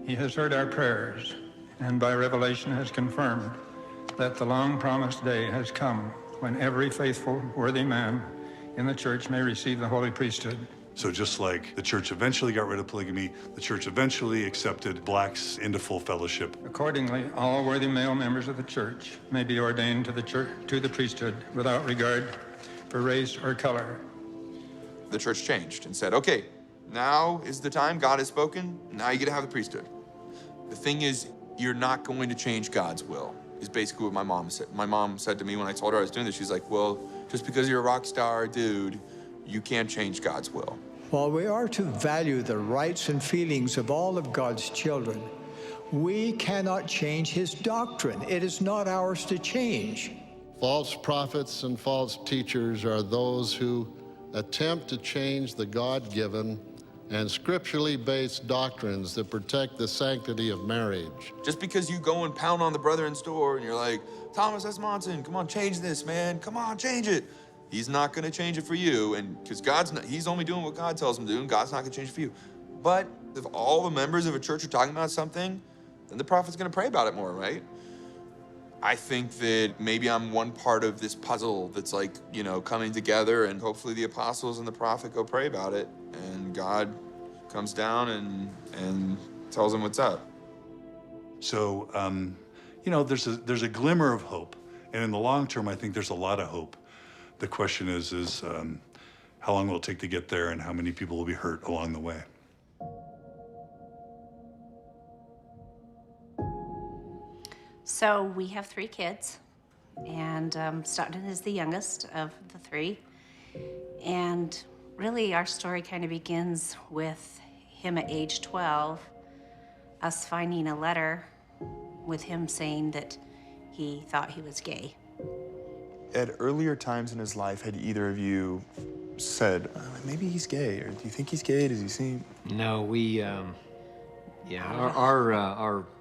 He has heard our prayers, and by revelation has confirmed that the long-promised day has come when every faithful, worthy man in the church may receive the holy priesthood. So just like the church eventually got rid of polygamy, the church eventually accepted blacks into full fellowship. Accordingly, all worthy male members of the church may be ordained to the priesthood without regard for race or color. The church changed and said, okay, now is the time, God has spoken, now you get to have the priesthood. The thing is, you're not going to change God's will, is basically what my mom said. My mom said to me when I told her I was doing this, she's like, well, just because you're a rock star dude, you can't change God's will. While we are to value the rights and feelings of all of God's children, we cannot change his doctrine. It is not ours to change. False prophets and false teachers are those who attempt to change the God-given and scripturally based doctrines that protect the sanctity of marriage. Just because you go and pound on the brethren's door and you're like, Thomas S. Monson, come on, change this, man. Come on, change it. He's not going to change it for you, and because he's only doing what God tells him to do, and God's not going to change it for you. But if all the members of a church are talking about something, then the prophet's going to pray about it more, right? I think that maybe I'm one part of this puzzle that's like, you know, coming together, and hopefully the apostles and the prophet go pray about it, and God comes down and tells them what's up. So, you know, there's a glimmer of hope, and in the long term, I think there's a lot of hope. The question is how long will it take to get there, and how many people will be hurt along the way? So we have 3 kids, and Stockton is the youngest of the 3. And really our story kind of begins with him at age 12, us finding a letter with him saying that he thought he was gay. At earlier times in his life, had either of you said, maybe he's gay, or do you think he's gay? Does he seem? No, we, our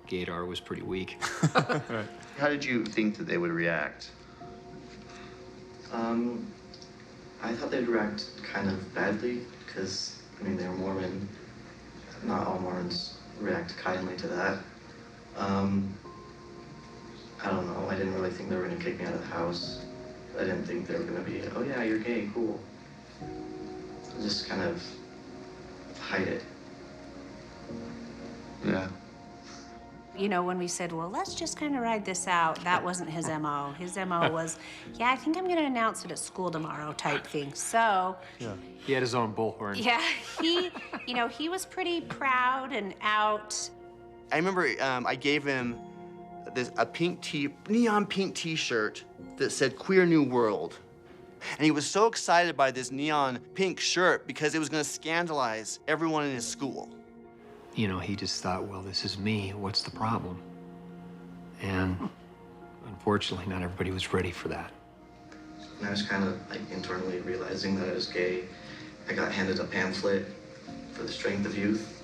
gaydar was pretty weak. Right. How did you think that they would react? I thought they'd react kind of badly because, I mean, they were Mormon. Not all Mormons react kindly to that. I don't know. I didn't really think they were going to kick me out of the house. I didn't think they were going to be, oh yeah, you're gay, cool. Just kind of hide it. Yeah. You know, when we said, well, let's just kind of ride this out, that wasn't his MO. His MO was, yeah, I think I'm going to announce it at school tomorrow type thing. So, yeah, he had his own bullhorn. yeah, he was pretty proud and out. I remember I gave him a neon pink T-shirt that said "Queer New World," and he was so excited by this neon pink shirt because it was going to scandalize everyone in his school. You know, he just thought, well, this is me. What's the problem? And unfortunately, not everybody was ready for that. And I was kind of like internally realizing that I was gay. I got handed a pamphlet for the strength of youth,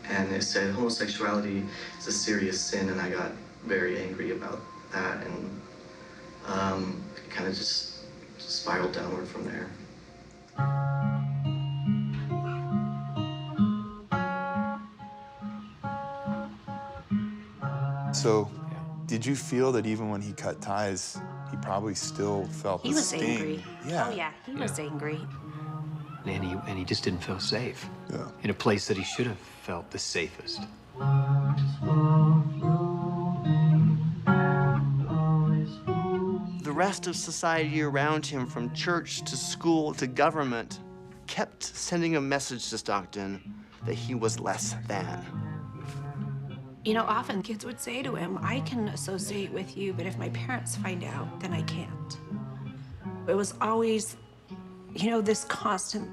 and it said homosexuality is a serious sin, and I got very angry about that, and it kind of just spiraled downward from there. So, did you feel that even when he cut ties, he probably still felt the sting? He was angry. Yeah. Oh yeah, he was angry. And he just didn't feel safe. Yeah. In a place that he should have felt the safest. The rest of society around him, from church to school to government, kept sending a message to Stockton that he was less than. You know, often kids would say to him, I can associate with you, but if my parents find out, then I can't. It was always, you know, this constant,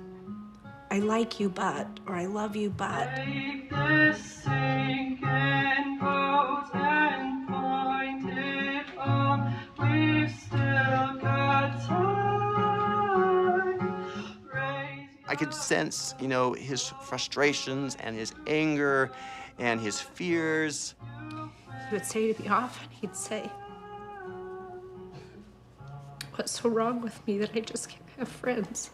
I like you, but, or I love you, but. Take this sink and boat and point it could sense, you know, his frustrations and his anger and his fears. He would say to me often, he'd say, "What's so wrong with me that I just can't have friends?"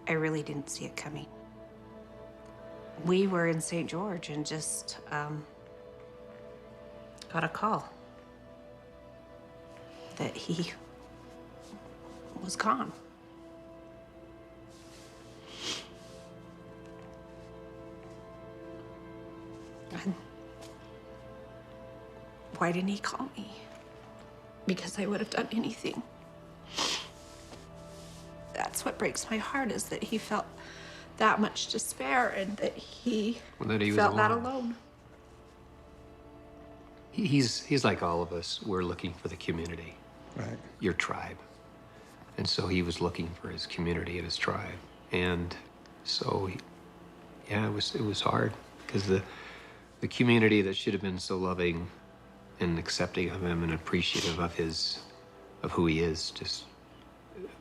I really didn't see it coming. We were in St. George and just got a call that he was gone. And why didn't he call me? Because I would have done anything. That's what breaks my heart, is that he felt that much despair and that he, felt that alone. He's like all of us. We're looking for the community, right? Your tribe. And so he was looking for his community and his tribe. And so, yeah, it was hard, because the community that should have been so loving and accepting of him and appreciative of who he is, just,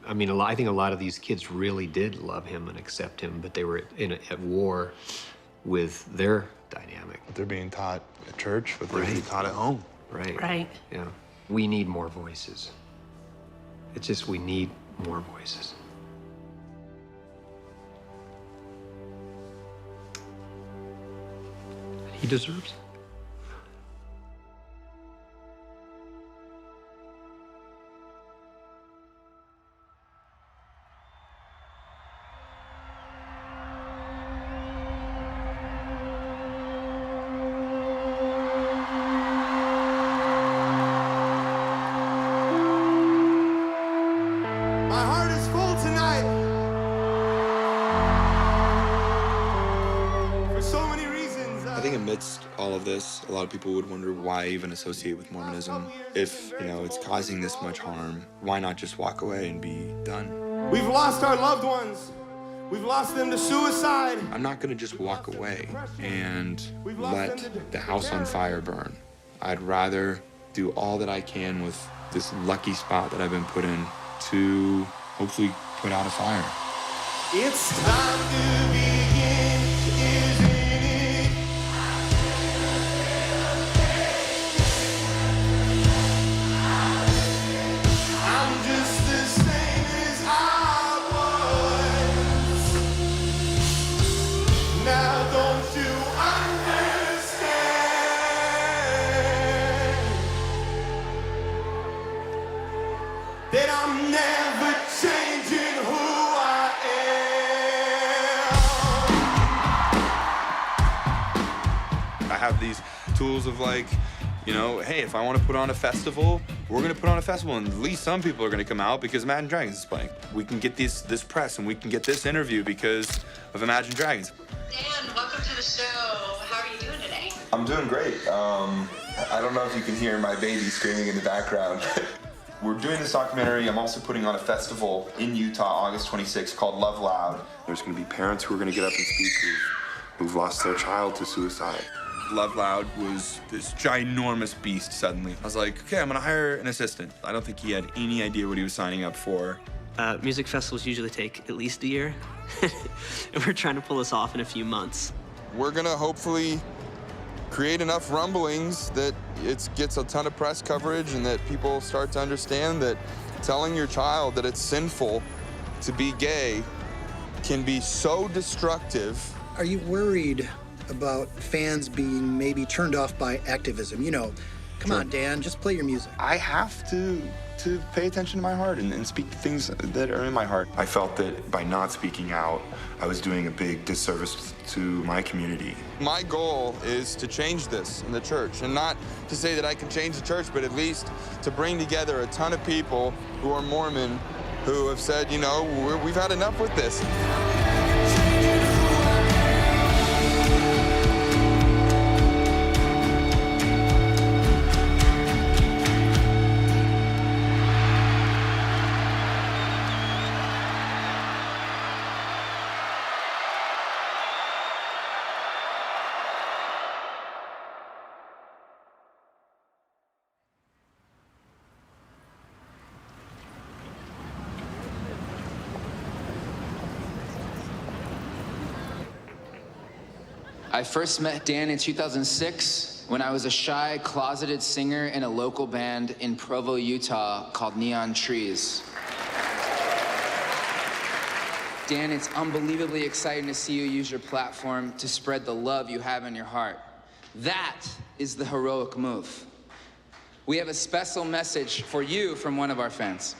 I mean, I think a lot of these kids really did love him and accept him, but they were at war with their dynamic. What they're being taught at church, what they're being taught at home. Right. Right. Yeah. We need more voices. It's just, we need more voices. He deserves it. My heart is full tonight. For so many reasons. I think amidst all of this, a lot of people would wonder why even associate with Mormonism. If, you know, it's causing this much harm, why not just walk away and be done? We've lost our loved ones. We've lost them to suicide. I'm not gonna just walk away and let the house on fire burn. I'd rather do all that I can with this lucky spot that I've been put in to hopefully put out a fire. It's time to begin, isn't it? I'm just the same as I was. Now don't you understand that I'm never changing who I am? I have these tools of like, you know, hey, if I want to put on a festival, we're going to put on a festival, and at least some people are going to come out because Imagine Dragons is playing. We can get this press, and we can get this interview because of Imagine Dragons. Dan, welcome to the show. How are you doing today? I'm doing great. I don't know if you can hear my baby screaming in the background. We're doing this documentary. I'm also putting on a festival in Utah, August 26th, called LoveLoud. There's gonna be parents who are gonna get up and speak who've lost their child to suicide. LoveLoud was this ginormous beast suddenly. I was like, okay, I'm gonna hire an assistant. I don't think he had any idea what he was signing up for. Music festivals usually take at least a year, and we're trying to pull this off in a few months. We're gonna hopefully create enough rumblings that it gets a ton of press coverage and that people start to understand that telling your child that it's sinful to be gay can be so destructive. Are you worried about fans being maybe turned off by activism? You know, come on, Dan, just play your music. I have to pay attention to my heart and speak things that are in my heart. I felt that by not speaking out, I was doing a big disservice to my community. My goal is to change this in the church, and not to say that I can change the church, but at least to bring together a ton of people who are Mormon who have said, you know, we've had enough with this. I first met Dan in 2006 when I was a shy, closeted singer in a local band in Provo, Utah called Neon Trees. Dan, it's unbelievably exciting to see you use your platform to spread the love you have in your heart. That is the heroic move. We have a special message for you from one of our fans.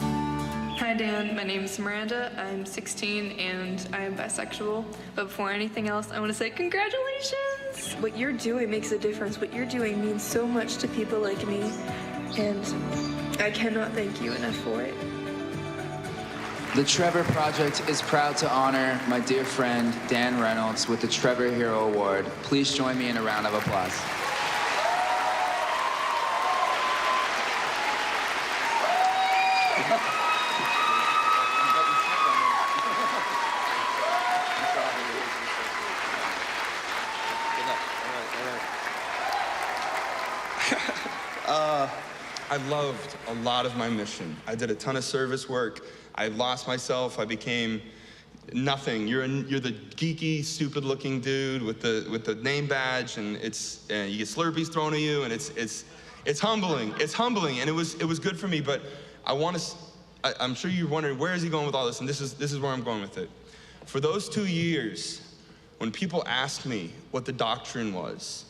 Hi Dan, my name is Miranda. I'm 16 and I am bisexual. But before anything else, I want to say congratulations! What you're doing makes a difference. What you're doing means so much to people like me. And I cannot thank you enough for it. The Trevor Project is proud to honor my dear friend Dan Reynolds with the Trevor Hero Award. Please join me in a round of applause. I loved a lot of my mission. I did a ton of service work. I lost myself. I became nothing. You're the geeky, stupid-looking dude with the name badge, and you get Slurpees thrown at you, and it's humbling. It's humbling, and it was good for me. But I'm sure you're wondering, where is he going with all this? And this is where I'm going with it. For those 2 years, when people asked me what the doctrine was,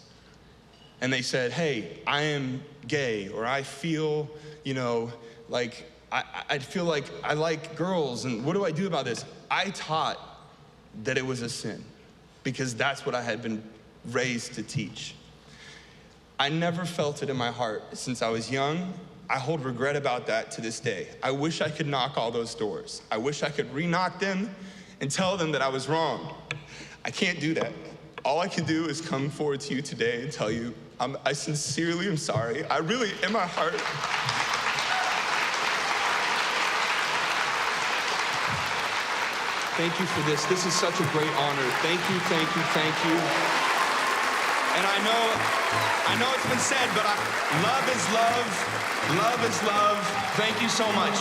and they said, hey, I am gay, or I feel, like, I feel like I like girls, and what do I do about this? I taught that it was a sin, because that's what I had been raised to teach. I never felt it in my heart since I was young. I hold regret about that to this day. I wish I could knock all those doors. I wish I could re-knock them and tell them that I was wrong. I can't do that. All I can do is come forward to you today and tell you I sincerely am sorry. I really, in my heart. Thank you for this. This is such a great honor. Thank you, thank you, thank you. And I know it's been said, but love is love. Love is love. Thank you so much.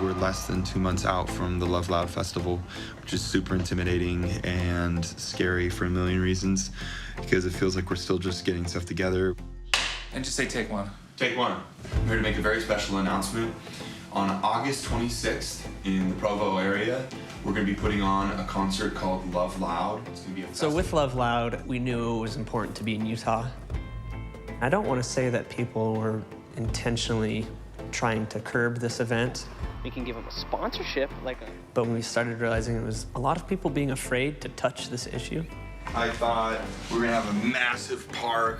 We're less than 2 months out from the LoveLoud Festival, which is super intimidating and scary for a million reasons, because it feels like we're still just getting stuff together. And just say take one. Take one. I'm here to make a very special announcement. On August 26th in the Provo area, we're going to be putting on a concert called LoveLoud. It's going to be a festival. So with LoveLoud, we knew it was important to be in Utah. I don't want to say that people were intentionally trying to curb this event. We can give them a sponsorship, But when we started realizing it was a lot of people being afraid to touch this issue. I thought we were going to have a massive park.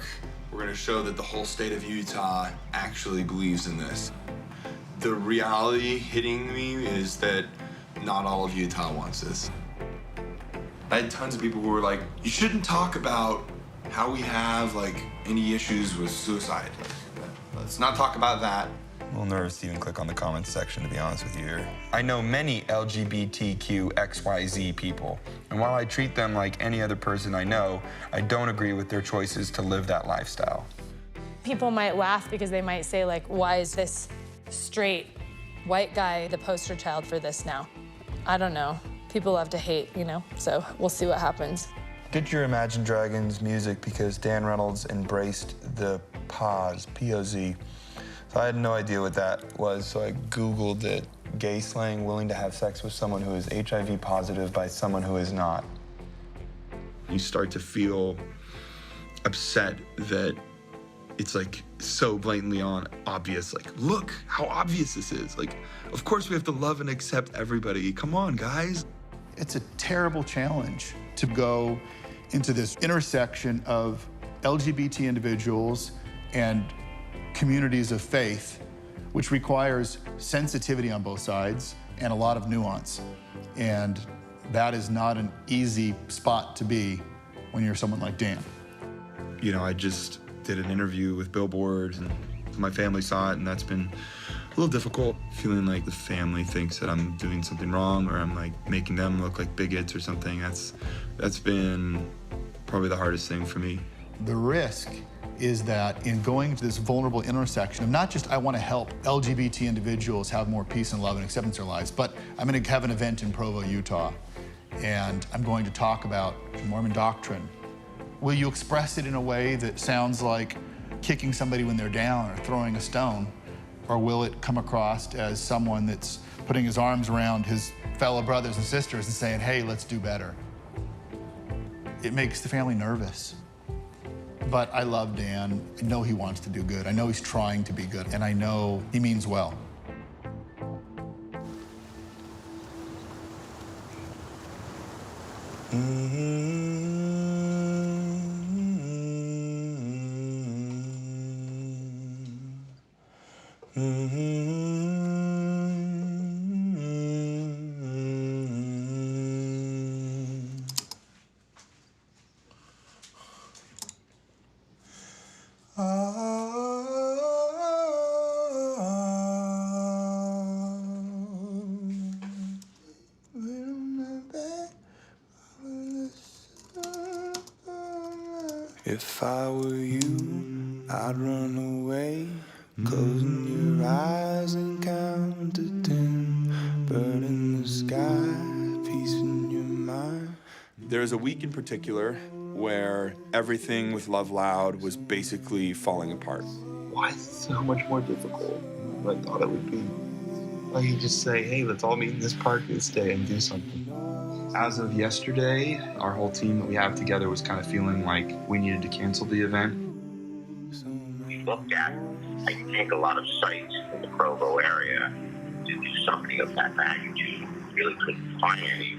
We're going to show that the whole state of Utah actually believes in this. The reality hitting me is that not all of Utah wants this. I had tons of people who were like, you shouldn't talk about how we have any issues with suicide. Let's not talk about that. I'm a little nervous to even click on the comments section, to be honest with you here. I know many LGBTQXYZ people, and while I treat them like any other person I know, I don't agree with their choices to live that lifestyle. People might laugh because they might say, why is this straight white guy the poster child for this now? I don't know. People love to hate, so we'll see what happens. Did your Imagine Dragons music because Dan Reynolds embraced the pause, P-O-Z. So I had no idea what that was, so I Googled it. Gay slang, willing to have sex with someone who is HIV positive by someone who is not. You start to feel upset that it's so blatantly obvious. Look how obvious this is. Of course we have to love and accept everybody. Come on, guys. It's a terrible challenge to go into this intersection of LGBT individuals and communities of faith, which requires sensitivity on both sides and a lot of nuance. And that is not an easy spot to be when you're someone like Dan. I just did an interview with Billboard, and my family saw it, and that's been a little difficult, feeling like the family thinks that I'm doing something wrong, or I'm making them look like bigots or something. That's been probably the hardest thing for me. The risk is that in going to this vulnerable intersection of not just I want to help LGBT individuals have more peace and love and acceptance in their lives, but I'm going to have an event in Provo, Utah, and I'm going to talk about Mormon doctrine. Will you express it in a way that sounds like kicking somebody when they're down or throwing a stone? Or will it come across as someone that's putting his arms around his fellow brothers and sisters and saying, hey, let's do better? It makes the family nervous. But I love Dan. I know he wants to do good. I know he's trying to be good, and I know he means well. If I were you, I'd run away, closing your eyes and count to 10. Bird in the sky, peace in your mind. There's a week in particular where everything with LoveLoud was basically falling apart. Why is it so much more difficult than I thought it would be? Like you just say, hey, let's all meet in this park this day and do something. As of yesterday, our whole team that we have together was kind of feeling like we needed to cancel the event. We looked at, I think, a lot of sites in the Provo area to do something of that magnitude. We really couldn't find any.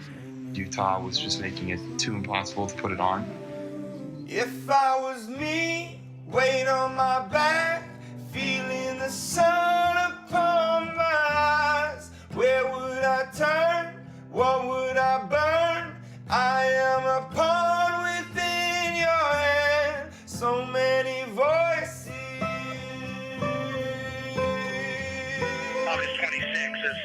Utah was just making it too impossible to put it on. If I was me, weight on my back, feeling the sun upon my eyes, where would I turn? What would I burn? I am a pawn within your hand. So many voices. August 26th is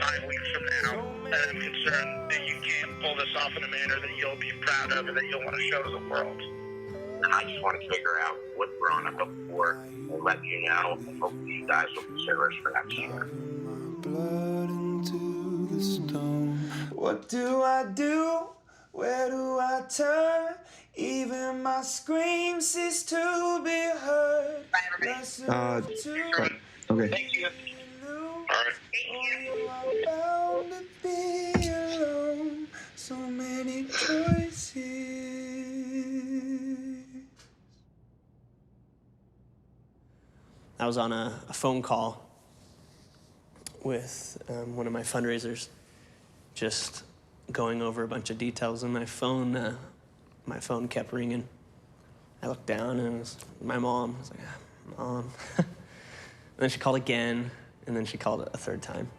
5 weeks from now, and I'm concerned that you can't pull this off in a manner that you'll be proud of and that you'll want to show to the world. And I just want to figure out what's growing up before and let you know, and hopefully you guys will consider us for next year. Blood into the stone. What do I do? Where do I turn? Even my scream cease to be heard. Okay. Thank you. All right. You are bound to be alone. So many choices. I was on a phone call with one of my fundraisers, just going over a bunch of details, and my phone kept ringing. I looked down, and it was my mom. I was like, Mom. And then she called again, and then she called a third time.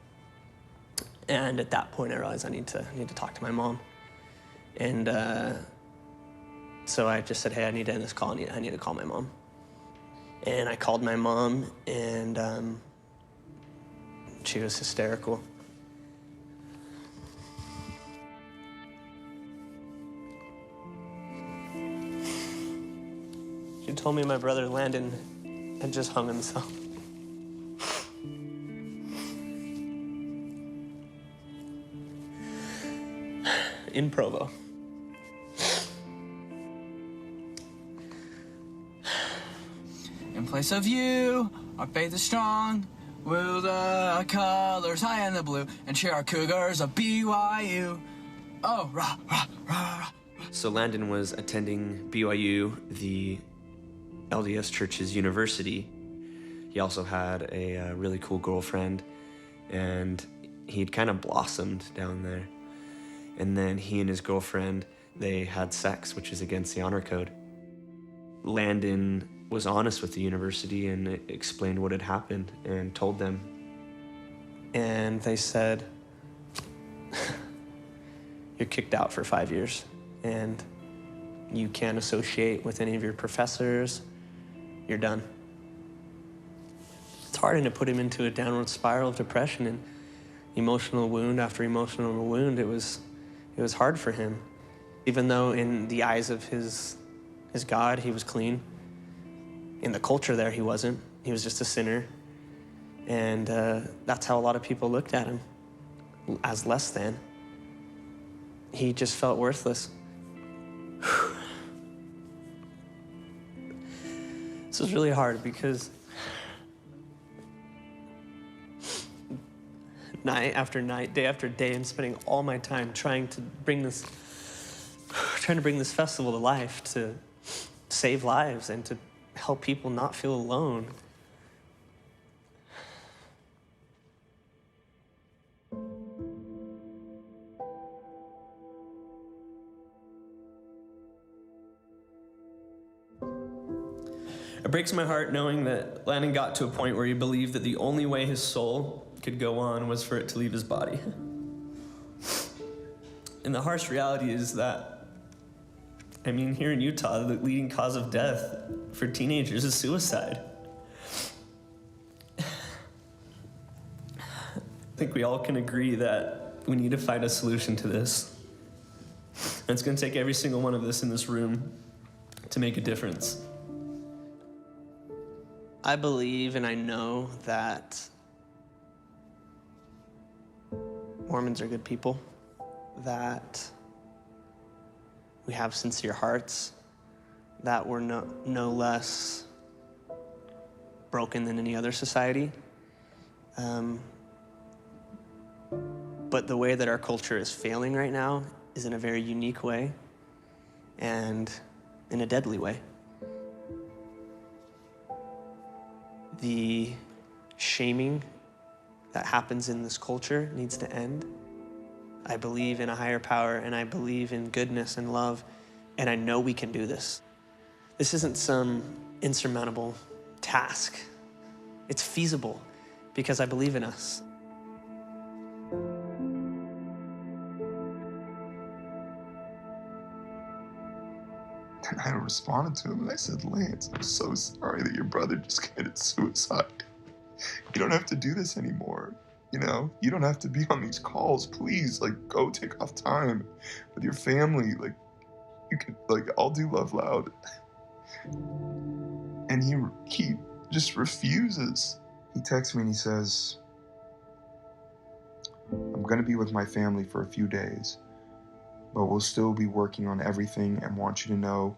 And at that point, I realized I need to talk to my mom. And so I just said, hey, I need to end this call. I need to call my mom. And I called my mom, and she was hysterical. She told me my brother Landon had just hung himself. In Provo. In place of you, our faith is strong. Woo the colors high in the blue and cheer our Cougars of BYU. Oh, rah, rah, rah, rah. So Landon was attending BYU, the LDS Church's university. He also had a really cool girlfriend, and he'd kind of blossomed down there. And then he and his girlfriend, they had sex, which is against the honor code. Landon was honest with the university and explained what had happened and told them. And they said, you're kicked out for 5 years, and you can't associate with any of your professors. You're done. It's hard, and it put him into a downward spiral of depression and emotional wound after emotional wound. It was hard for him. Even though in the eyes of his God, he was clean. In the culture there, he wasn't. He was just a sinner. And that's how a lot of people looked at him, as less than. he just felt worthless. This was really hard because night after night, day after day, I'm spending all my time trying to bring this festival to life, to save lives and to help people not feel alone. It breaks my heart knowing that Landon got to a point where he believed that the only way his soul could go on was for it to leave his body. And the harsh reality is that, I mean, here in Utah, the leading cause of death for teenagers is suicide. I think we all can agree that we need to find a solution to this. And it's going to take every single one of us in this room to make a difference. I believe and I know that Mormons are good people, that we have sincere hearts, that we're no less broken than any other society. But the way that our culture is failing right now is in a very unique way and in a deadly way. The shaming that happens in this culture needs to end. I believe in a higher power, and I believe in goodness and love, and I know we can do this. This isn't some insurmountable task. It's feasible because I believe in us. And I responded to him and I said, Lance, I'm so sorry that your brother just committed suicide. You don't have to do this anymore. You know, you don't have to be on these calls. Please, like, go take off time with your family. Like, you can, like, I'll do LoveLoud. And he just refuses. He texts me and he says, I'm gonna be with my family for a few days, but we'll still be working on everything and want you to know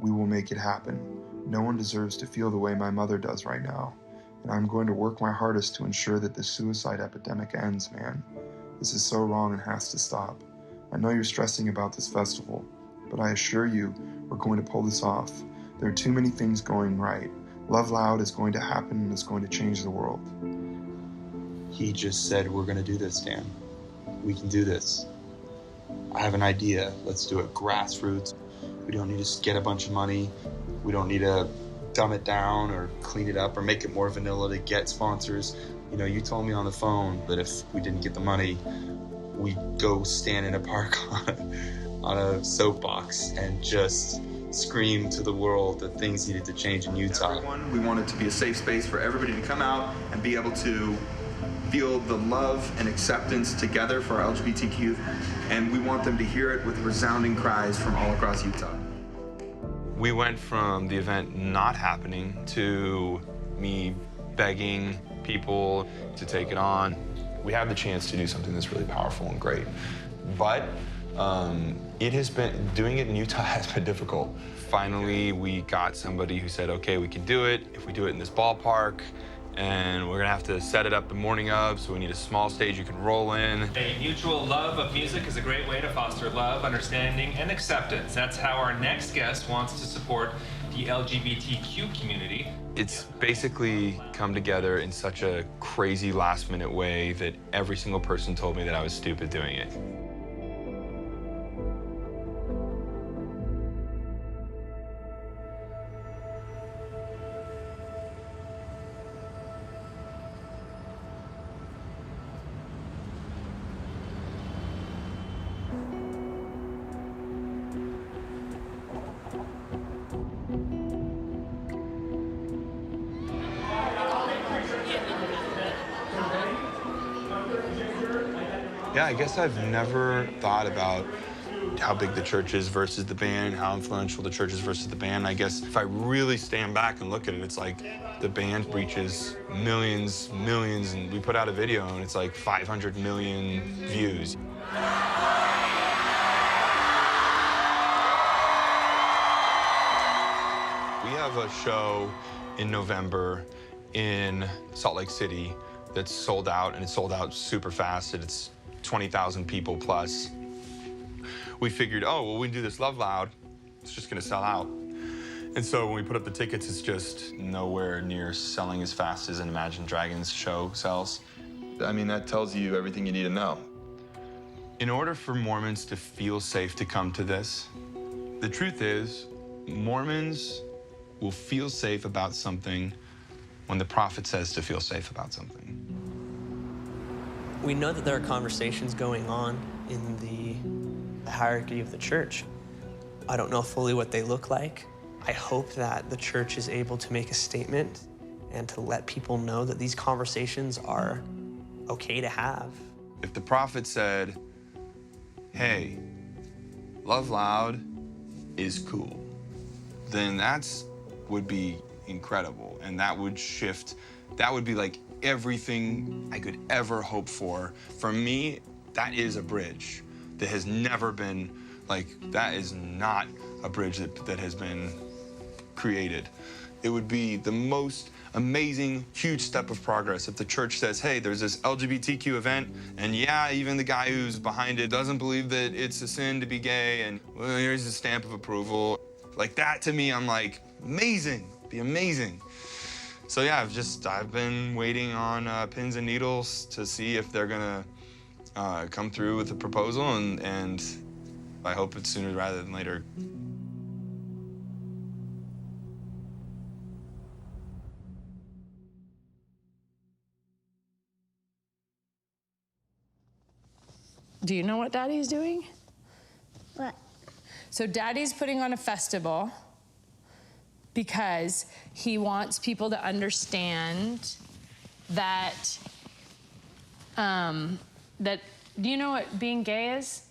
we will make it happen. No one deserves to feel the way my mother does right now. And I'm going to work my hardest to ensure that this suicide epidemic ends, man. This is so wrong and has to stop. I know you're stressing about this festival, but I assure you we're going to pull this off. There are too many things going right. LoveLoud is going to happen and it's going to change the world. He just said, we're gonna do this, Dan. We can do this. I have an idea. Let's do it grassroots. We don't need to get a bunch of money. We don't need to dumb it down or clean it up or make it more vanilla to get sponsors. You know, you told me on the phone that if we didn't get the money, we'd go stand in a park on a soapbox and just scream to the world that things needed to change in Utah. We want it to be a safe space for everybody to come out and be able to feel the love and acceptance together for our LGBTQ youth, and we want them to hear it with resounding cries from all across Utah. We went from the event not happening to me begging people to take it on. We have the chance to do something that's really powerful and great, but it has been, doing it in Utah has been difficult. Finally, we got somebody who said, okay, we can do it if we do it in this ballpark, and we're gonna have to set it up the morning of, so we need a small stage you can roll in. A mutual love of music is a great way to foster love, understanding, and acceptance. That's how our next guest wants to support the LGBTQ community. It's basically come together in such a crazy last-minute way that every single person told me that I was stupid doing it. Yeah, I guess I've never thought about how big the church is versus the band, how influential the church is versus the band. I guess if I really stand back and look at it, it's like the band reaches millions, and we put out a video and it's like 500 million views. have a show in November in Salt Lake City that's sold out, and it's sold out super fast, and it's 20,000 people plus. We figured, oh, well, we can do this LoveLoud. It's just gonna sell out. And so when we put up the tickets, it's just nowhere near selling as fast as an Imagine Dragons show sells. I mean, that tells you everything you need to know. In order for Mormons to feel safe to come to this, the truth is, Mormons will feel safe about something when the prophet says to feel safe about something. We know that there are conversations going on in the hierarchy of the church. I don't know fully what they look like. I hope that the church is able to make a statement and to let people know that these conversations are okay to have. If the prophet said, hey, LoveLoud is cool, then that's would be incredible, and that would shift, that would be like everything I could ever hope for. For me, that is a bridge that has never been, like, that is not a bridge that has been created. It would be the most amazing, huge step of progress if the church says, hey, there's this LGBTQ event, and yeah, even the guy who's behind it doesn't believe that it's a sin to be gay, and well, here's a stamp of approval. Like that, to me, I'm like, amazing, be amazing. So yeah, I've been waiting on pins and needles to see if they're gonna come through with a proposal, and I hope it's sooner rather than later. Do you know what Daddy's doing? What? So Daddy's putting on a festival because he wants people to understand that, do you know what being gay is?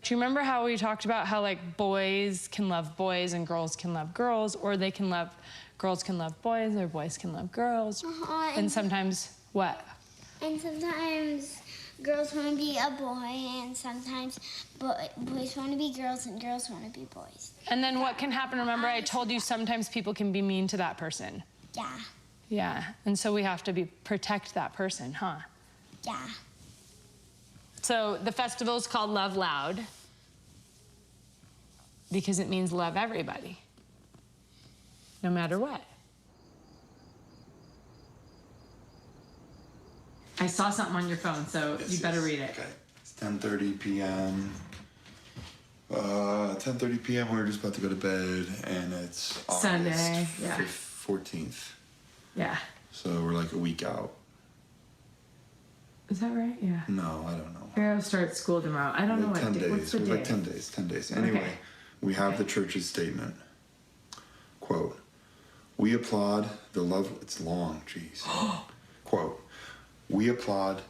Do you remember how we talked about how like boys can love boys and girls can love girls, or girls can love boys or boys can love girls? And sometimes what? And sometimes girls want to be a boy, and sometimes boys want to be girls, and girls want to be boys. And then what can happen? Remember, I told you sometimes people can be mean to that person. Yeah. Yeah, and so we have to protect that person, huh? Yeah. So the festival is called LoveLoud because it means love everybody, no matter what. I saw something on your phone, so you better read it. Okay. It's 10:30 p.m. 10:30 p.m. We're just about to go to bed, and it's Sunday, yeah. 14th. Yeah. So we're like a week out. Is that right? Yeah. No, I don't know. We're gonna start school tomorrow. I don't know what 10 days. What's the It was day? like 10 days. 10 days. Anyway, Okay. we have the church's statement. Quote, we applaud the love... It's long, jeez. Quote, we applaud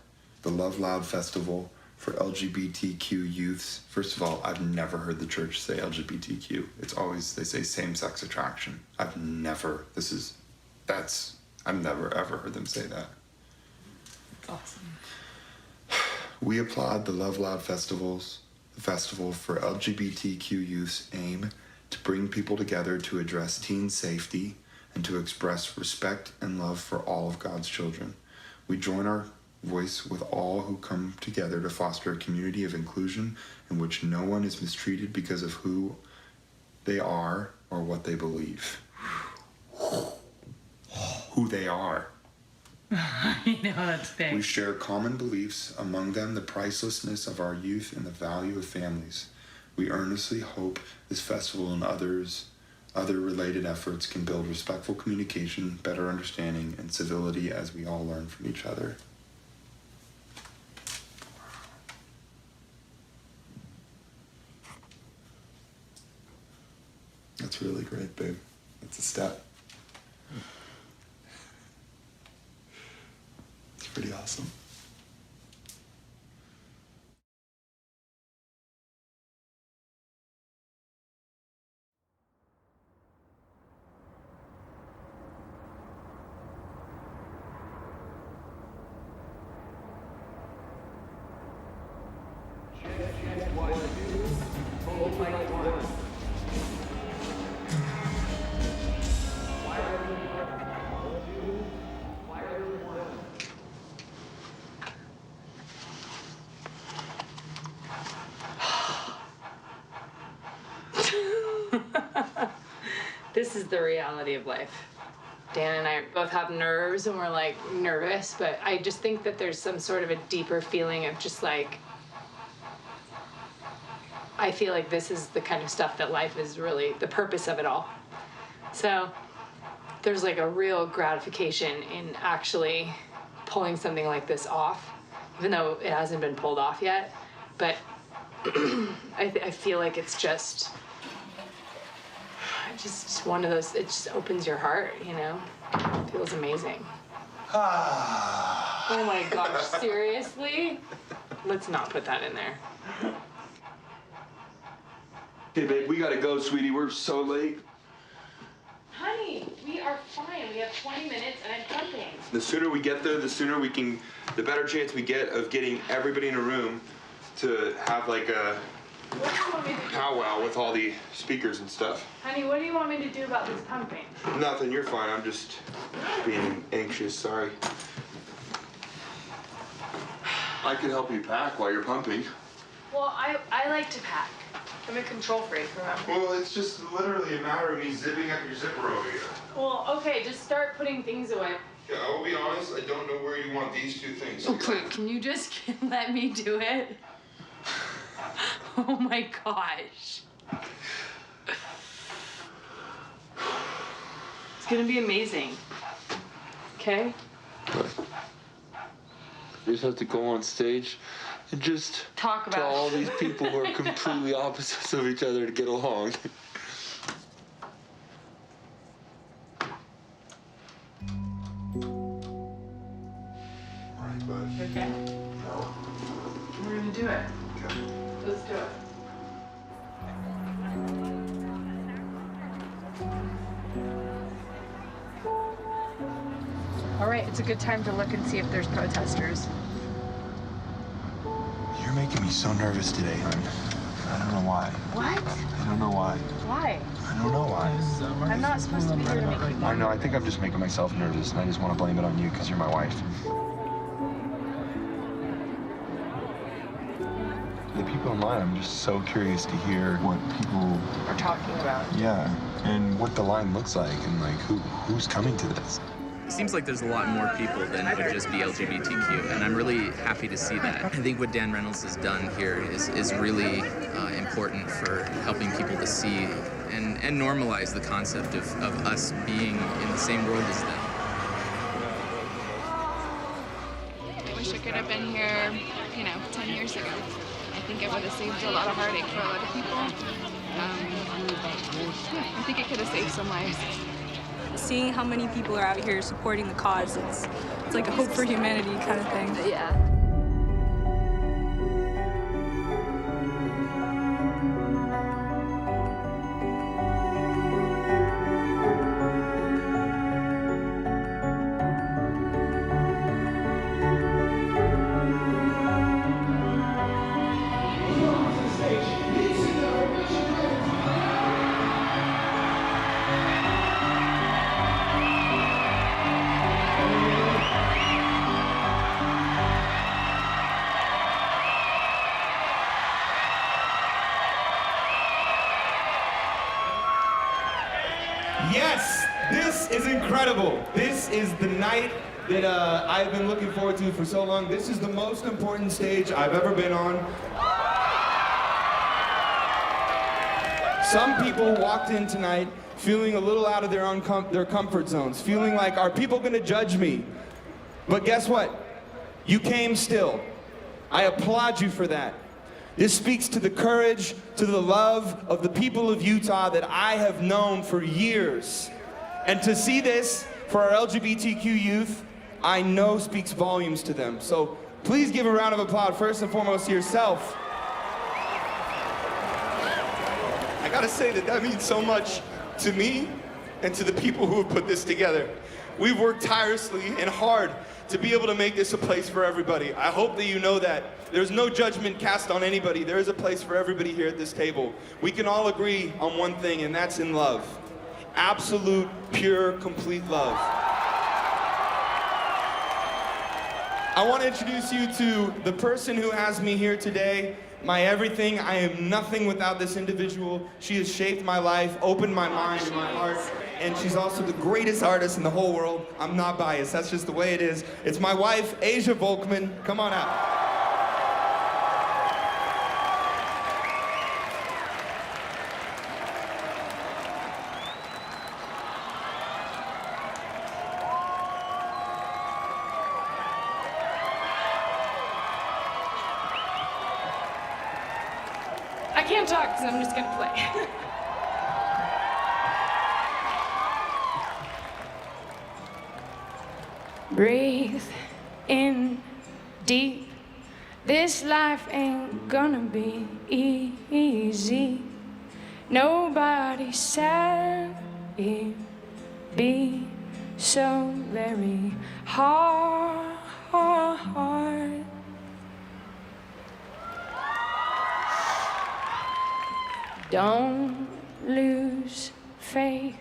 the LoveLoud Festival for LGBTQ youths. First of all, I've never heard the church say LGBTQ. It's always, they say same-sex attraction. I've never ever heard them say that. Awesome. We applaud the LoveLoud the festival for LGBTQ youth's aim to bring people together to address teen safety and to express respect and love for all of God's children. We join our voice with all who come together to foster a community of inclusion in which no one is mistreated because of who they are or what they believe. Who they are. I know, that's big. We share common beliefs, among them the pricelessness of our youth and the value of families. We earnestly hope this festival and other related efforts can build respectful communication, better understanding, and civility as we all learn from each other. That's really great, babe. That's a step. It's pretty awesome. This is the reality of life. Dan and I both have nerves and we're like nervous, but I just think that there's some sort of a deeper feeling of just like, I feel like this is the kind of stuff that life is really the purpose of it all. So there's like a real gratification in actually pulling something like this off, even though it hasn't been pulled off yet. But I feel like it's just one of those, it just opens your heart, you know? It feels amazing. Oh my gosh, seriously? Let's not put that in there. Okay, babe, we gotta go, sweetie. We're so late. Honey, we are fine. We have 20 minutes and I'm pumping. The sooner we get there, the better chance we get of getting everybody in a room to have like a powwow with all the speakers and stuff. Honey, what do you want me to do about this pumping? Nothing, you're fine. I'm just being anxious, sorry. I can help you pack while you're pumping. Well, I like to pack. I'm a control freak, remember? Well, it's just literally a matter of me zipping up your zipper over here. Well, okay, just start putting things away. Yeah, I will be honest, I don't know where you want these two things. Okay, can you just let me do it? Oh my gosh. It's gonna be amazing. Okay? You just have to go on stage and just talk about all these people who are completely opposites of each other to get along. Alright, bud. Okay. No. We're gonna do it. Okay. Let's do it. All right, it's a good time to look and see if there's protesters. You're making me so nervous today, hon. I don't know why. What? I don't know why. Why? I don't know why. I'm not supposed to be here to make you I know, I think I'm just making myself nervous, and I just want to blame it on you because you're my wife. The people online, I'm just so curious to hear what people are talking about. Yeah, and what the line looks like, and like who's coming to this. It seems like there's a lot more people than would just be LGBTQ, and I'm really happy to see that. I think what Dan Reynolds has done here is really important for helping people to see and normalize the concept of us being in the same world as them. I wish I could have been here, 10 years ago. I think it would have saved a lot of heartache for a lot of people. I think it could have saved some lives. Seeing how many people are out here supporting the cause, it's like a hope for humanity kind of thing. Yeah. Yes, this is incredible. This is the night that I've been looking forward to for so long. This is the most important stage I've ever been on. Some people walked in tonight feeling a little out of their comfort zones, feeling like, are people gonna judge me? But guess what? You came still. I applaud you for that. This speaks to the courage, to the love of the people of Utah that I have known for years. And to see this for our LGBTQ youth, I know speaks volumes to them. So please give a round of applause first and foremost to yourself. I gotta say that means so much to me and to the people who have put this together. We've worked tirelessly and hard to be able to make this a place for everybody. I hope that you know that. There's no judgment cast on anybody. There is a place for everybody here at this table. We can all agree on one thing, and that's in love. Absolute, pure, complete love. I want to introduce you to the person who has me here today my everything. I am nothing without this individual. She has shaped my life, opened my mind and my heart, and she's also the greatest artist in the whole world. I'm not biased, that's just the way it is. It's my wife, Asia Volkman. Come on out. I can't talk, so I'm just gonna play. Breathe in deep. This life ain't gonna be easy. Nobody said it'd be so very hard. Don't lose faith.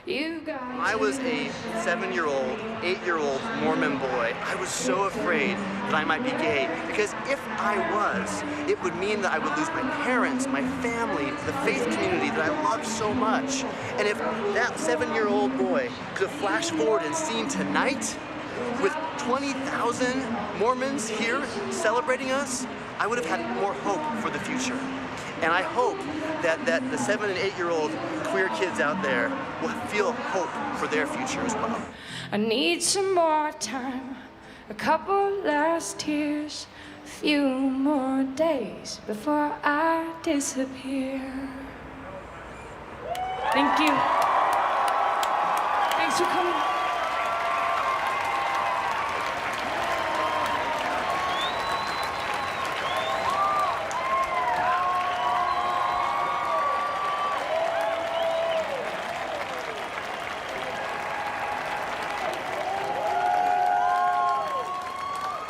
You guys. When I was a 7-year-old, 8-year-old Mormon boy, I was so afraid that I might be gay, because if I was, it would mean that I would lose my parents, my family, the faith community that I loved so much. And if that 7-year-old boy could have flashed forward and seen tonight, with 20,000 Mormons here celebrating us, I would have had more hope for the future. And I hope that the 7 and 8-year-old queer kids out there will feel hope for their future as well. I need some more time, a couple last tears, a few more days before I disappear. Thank you. Thanks for coming.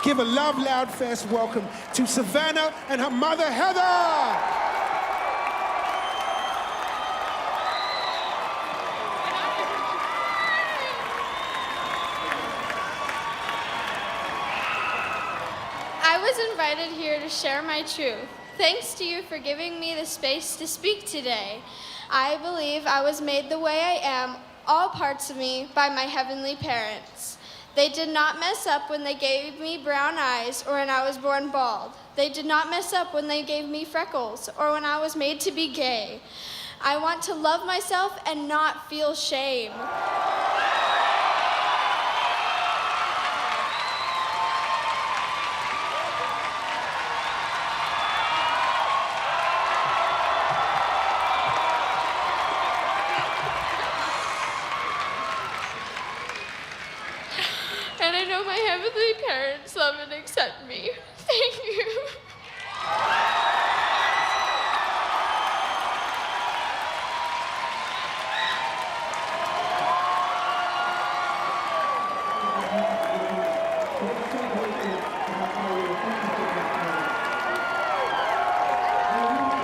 Give a LoveLoud Fest welcome to Savannah and her mother, Heather. I was invited here to share my truth. Thanks to you for giving me the space to speak today. I believe I was made the way I am, all parts of me, by my heavenly parents. They did not mess up when they gave me brown eyes or when I was born bald. They did not mess up when they gave me freckles or when I was made to be gay. I want to love myself and not feel shame. And I know my heavenly parents love and accept me. Thank you.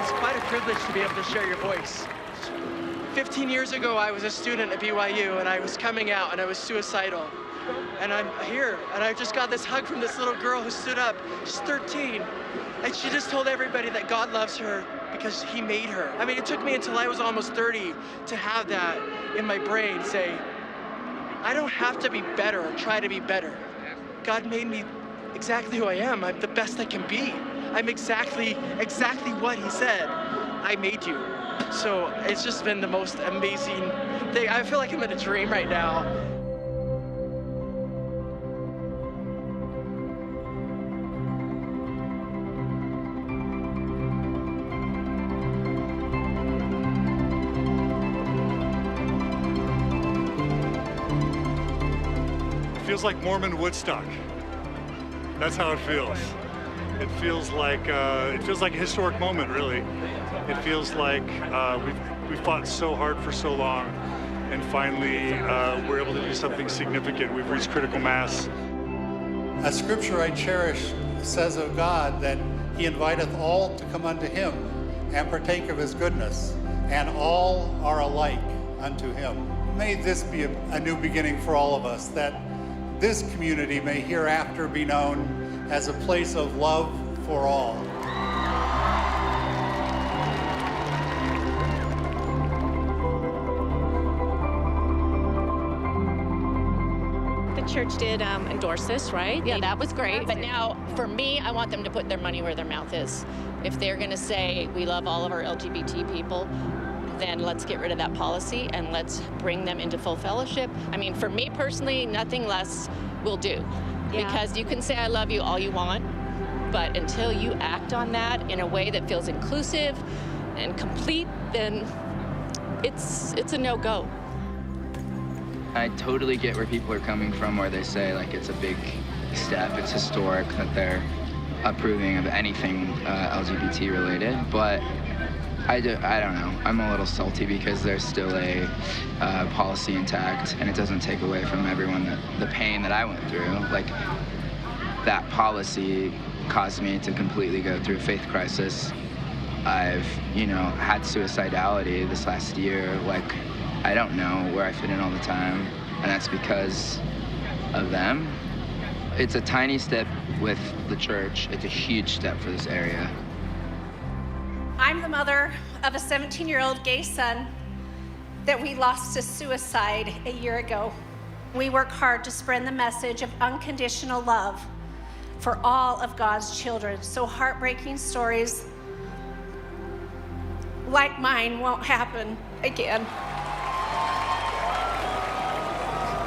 It's quite a privilege to be able to share your voice. 15 years ago, I was a student at BYU, and I was coming out, and I was suicidal. And I'm here, and I just got this hug from this little girl who stood up. She's 13, and she just told everybody that God loves her because he made her. I mean, it took me until I was almost 30 to have that in my brain say, I don't have to be better or try to be better. God made me exactly who I am. I'm the best I can be. I'm exactly what he said. I made you. So it's just been the most amazing thing. I feel like I'm in a dream right now. Feels like Mormon Woodstock. That's how it feels. It feels like a historic moment, really. It feels like we've fought so hard for so long, and finally we're able to do something significant. We've reached critical mass. A scripture I cherish says of God that he inviteth all to come unto him and partake of his goodness, and all are alike unto him. May this be a new beginning for all of us, that this community may hereafter be known as a place of love for all. church did endorse this, right? Yeah, that was great. But now, for me, I want them to put their money where their mouth is. If they're going to say, we love all of our LGBT people, then let's get rid of that policy and let's bring them into full fellowship. I mean, for me personally, nothing less will do. Yeah. Because you can say I love you all you want, but until you act on that in a way that feels inclusive and complete, then it's a no-go. I totally get where people are coming from, where they say like it's a big step, it's historic that they're approving of anything LGBT related, but I don't know. I'm a little salty because there's still a policy intact, and it doesn't take away from everyone the pain that I went through. Like, that policy caused me to completely go through a faith crisis. I've, had suicidality this last year. Like, I don't know where I fit in all the time, and that's because of them. It's a tiny step with the church. It's a huge step for this area. I'm the mother of a 17-year-old gay son that we lost to suicide a year ago. We work hard to spread the message of unconditional love for all of God's children, so heartbreaking stories like mine won't happen again.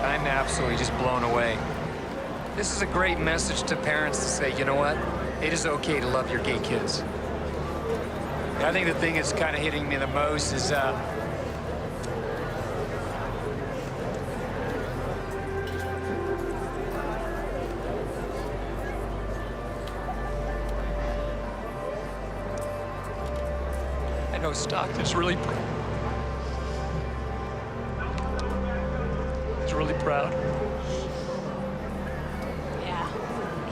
I'm absolutely just blown away. This is a great message to parents to say, you know what? It is okay to love your gay kids. I think the thing that's kind of hitting me the most is I know Stockton's really proud. Yeah,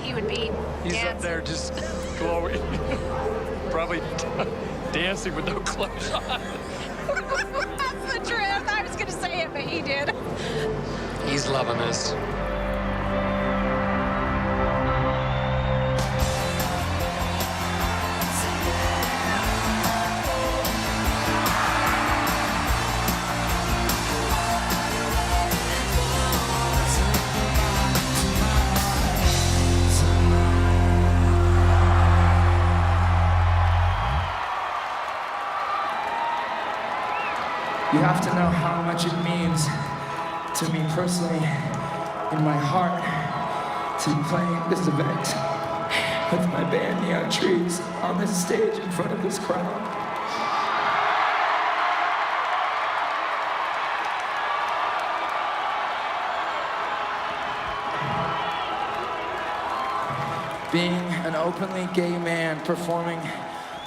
he would be. He's dancing up there just glowing, probably dancing with no clothes on. That's the truth. I was going to say it, but he did. He's loving this. You have to know how much it means to me personally, in my heart, to be playing this event with my band Neon Trees on this stage in front of this crowd. Being an openly gay man performing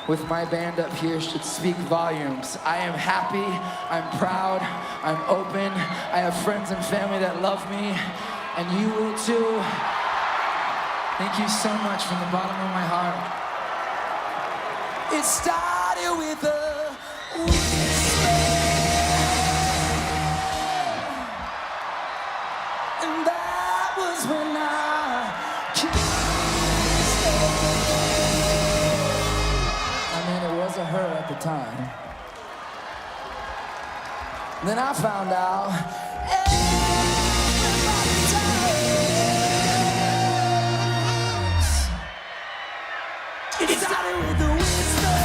with my band up here should speak volumes. I am happy, I'm proud, I'm open. I have friends and family that love me, and you will too. Thank you so much from the bottom of my heart. It started with a whisper, and that was when I kissed a her at the time. Then I found out everybody does. It started with the whisper.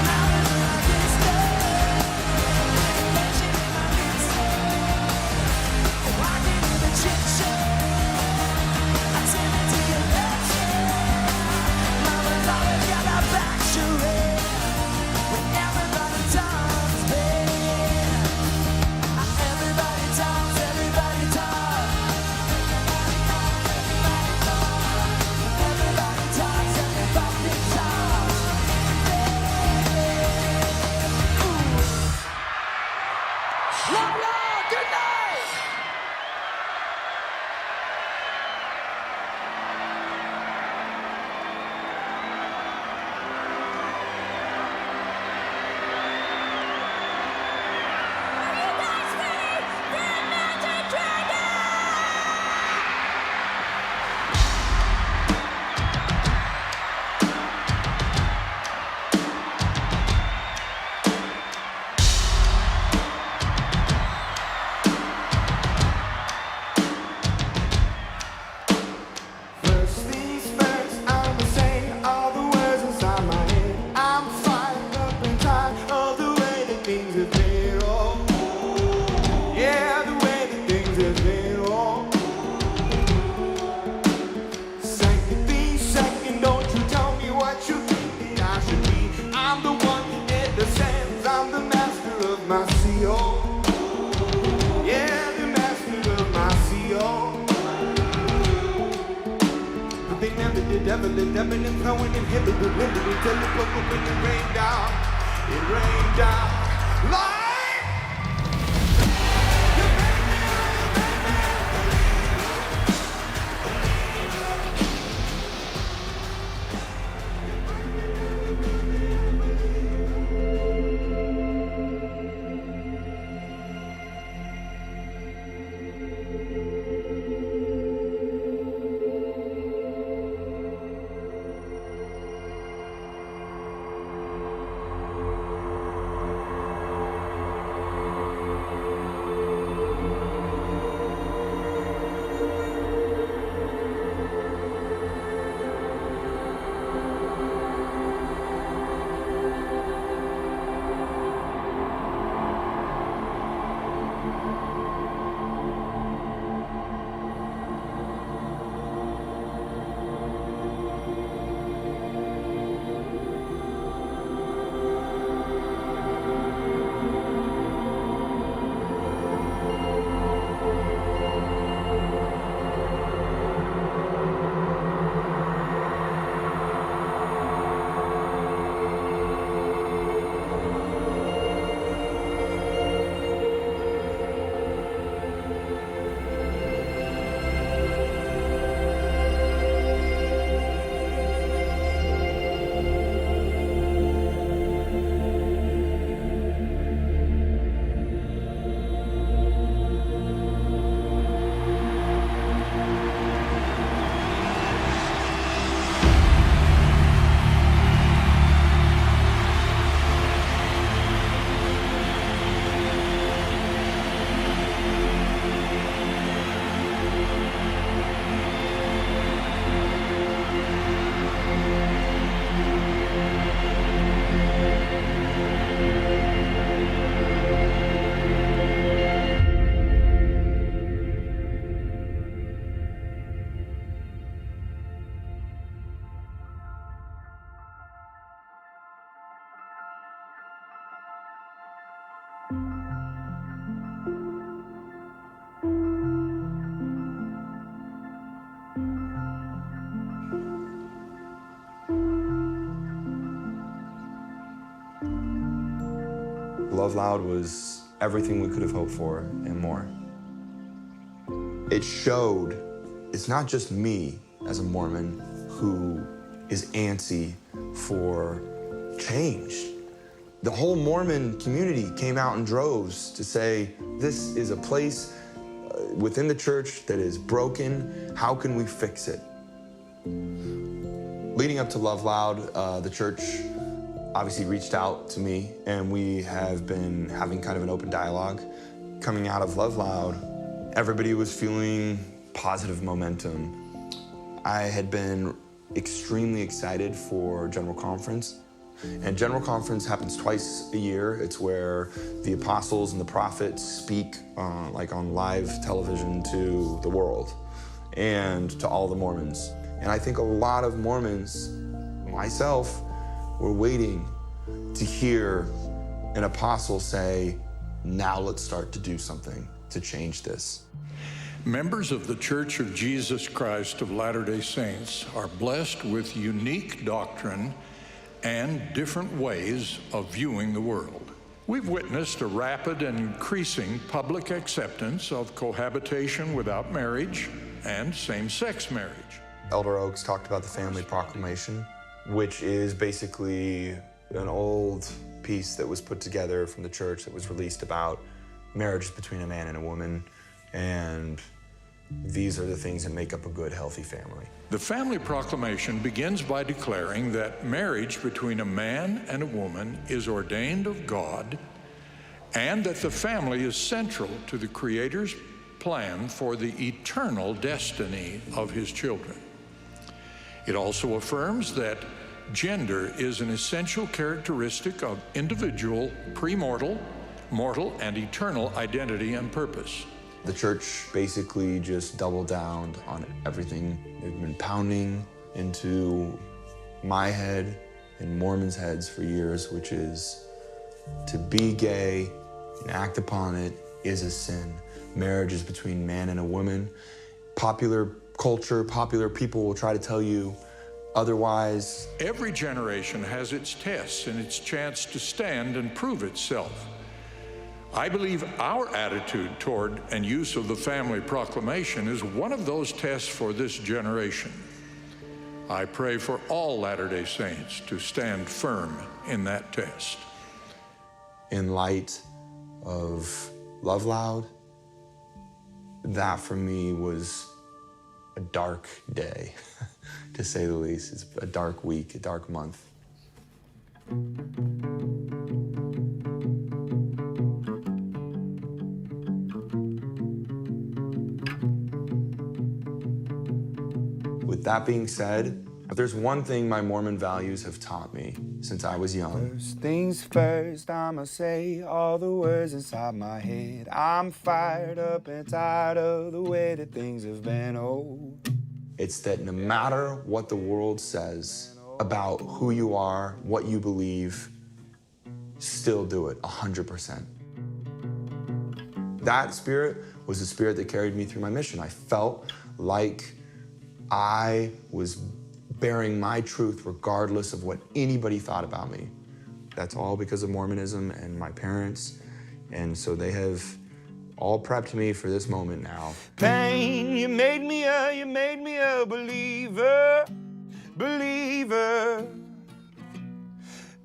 Now it's like this day. Mention in my inside. Walking in the chit chat. I tend to get better. Mama's always got my back. devil, and flowing and hit the wind, and tell the book when it rained down. It rained down. Lord! LoveLoud was everything we could have hoped for and more. It showed it's not just me as a Mormon who is antsy for change. The whole Mormon community came out in droves to say, this is a place within the church that is broken. How can we fix it? Leading up to LoveLoud, the church obviously reached out to me, and we have been having kind of an open dialogue. Coming out of LoveLoud, everybody was feeling positive momentum. I had been extremely excited for General Conference. And General Conference happens twice a year. It's where the apostles and the prophets speak like on live television to the world and to all the Mormons. And I think a lot of Mormons, myself, were waiting to hear an apostle say, now let's start to do something to change this. Members of the Church of Jesus Christ of Latter-day Saints are blessed with unique doctrine and different ways of viewing the world. We've witnessed a rapid and increasing public acceptance of cohabitation without marriage and same-sex marriage. Elder Oaks talked about the Family Proclamation, which is basically an old piece that was put together from the church that was released about marriage between a man and a woman, and these are the things that make up a good, healthy family. The Family Proclamation begins by declaring that marriage between a man and a woman is ordained of God, and that the family is central to the Creator's plan for the eternal destiny of His children. It also affirms that gender is an essential characteristic of individual, premortal, mortal, and eternal identity and purpose. The church basically just doubled down on everything they've been pounding into my head and Mormons' heads for years, which is to be gay and act upon it is a sin. Marriage is between man and a woman. Popular culture, popular people will try to tell you Otherwise, every generation has its tests and its chance to stand and prove itself. I believe our attitude toward and use of the family proclamation is one of those tests for this generation. I pray for all Latter-day Saints to stand firm in that test. In light of LoveLoud, that for me was a dark day, to say the least. It's a dark week, a dark month. With that being said, if there's one thing my Mormon values have taught me since I was young. First things first, I'ma say all the words inside my head. I'm fired up and tired of the way that things have been old. It's that no matter what the world says about who you are, what you believe, still do it 100%. That spirit was the spirit that carried me through my mission. I felt like I was bearing my truth regardless of what anybody thought about me. That's all because of Mormonism and my parents. And so they have all prepped me for this moment now. Pain, you made me a believer, believer.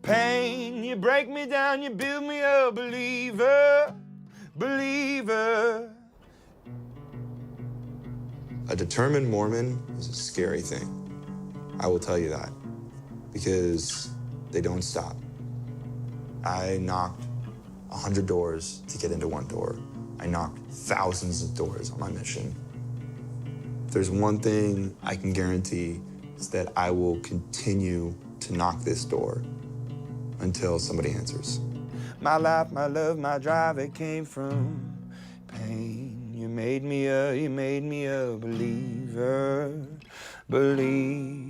Pain, you break me down, you build me a believer, believer. A determined Mormon is a scary thing. I will tell you that, because they don't stop. I knocked 100 doors to get into one door. I knocked thousands of doors on my mission. If there's one thing I can guarantee, it's that I will continue to knock this door until somebody answers. My life, my love, my drive, it came from pain. You made me a believer, believer.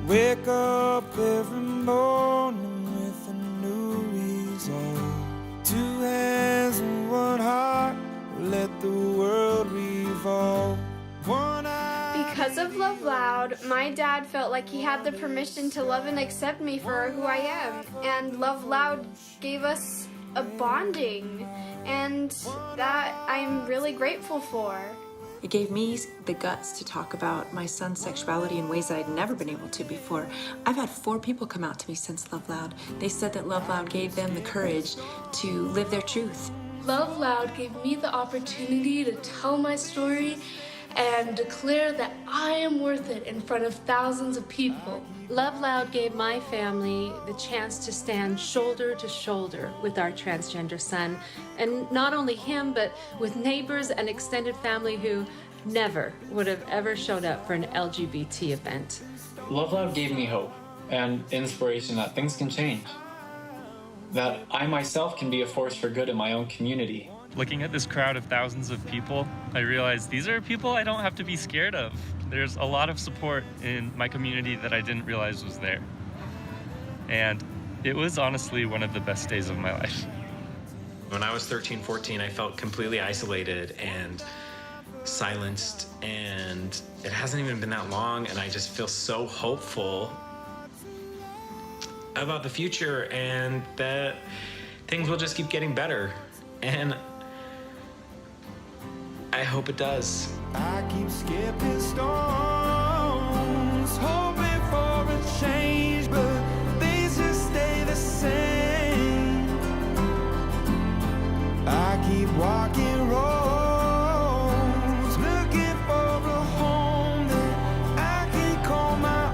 Wake up every morning with a new resolve. Two hands and one heart, let the world revolve. Because of LoveLoud, my dad felt like he had the permission to love and accept me for who I am. And LoveLoud gave us a bonding, and that I'm really grateful for. It gave me the guts to talk about my son's sexuality in ways that I'd never been able to before. I've had 4 people come out to me since LoveLoud. They said that LoveLoud gave them the courage to live their truth. LoveLoud gave me the opportunity to tell my story and declare that I am worth it in front of thousands of people. LoveLoud gave my family the chance to stand shoulder to shoulder with our transgender son, and not only him, but with neighbors and extended family who never would have ever showed up for an LGBT event. LoveLoud gave me hope and inspiration that things can change, that I myself can be a force for good in my own community. Looking at this crowd of thousands of people, I realized these are people I don't have to be scared of. There's a lot of support in my community that I didn't realize was there. And it was honestly one of the best days of my life. When I was 13, 14, I felt completely isolated and silenced, and it hasn't even been that long, and I just feel so hopeful about the future and that things will just keep getting better. And I hope it does. I keep skipping stones, hoping for a change, but things just stay the same. I keep walking roads, looking for a home that I can call my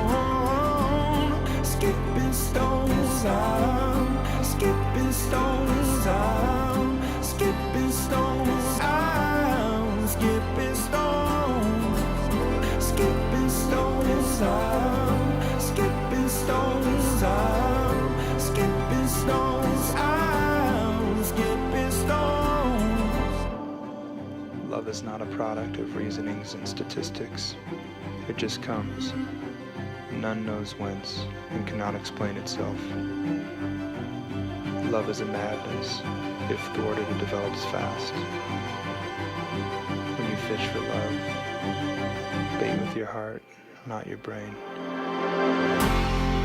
own. Skipping stones, I'm skipping stones, I'm skipping stones, I'm skipping stones, skipping stones, I'm stones, I'm skipping stones. Love is not a product of reasonings and statistics. It just comes. None knows whence and cannot explain itself. Love is a madness if thwarted it develops fast. When you fish for love, bait with your heart, not your brain.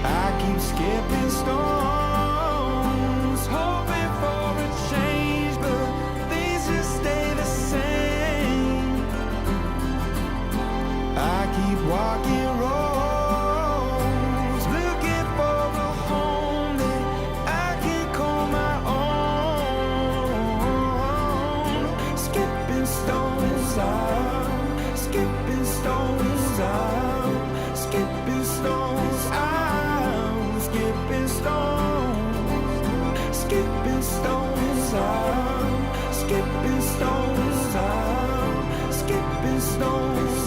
I keep skipping stones, hoping for a change, but things just stay the same. I keep walking roads, looking for a home that I can call my own. Skipping stones, I'm skipping stones, I'm skipping stones, I'm skipping stones, skipping stones, I'm skipping stones, I'm skipping stones.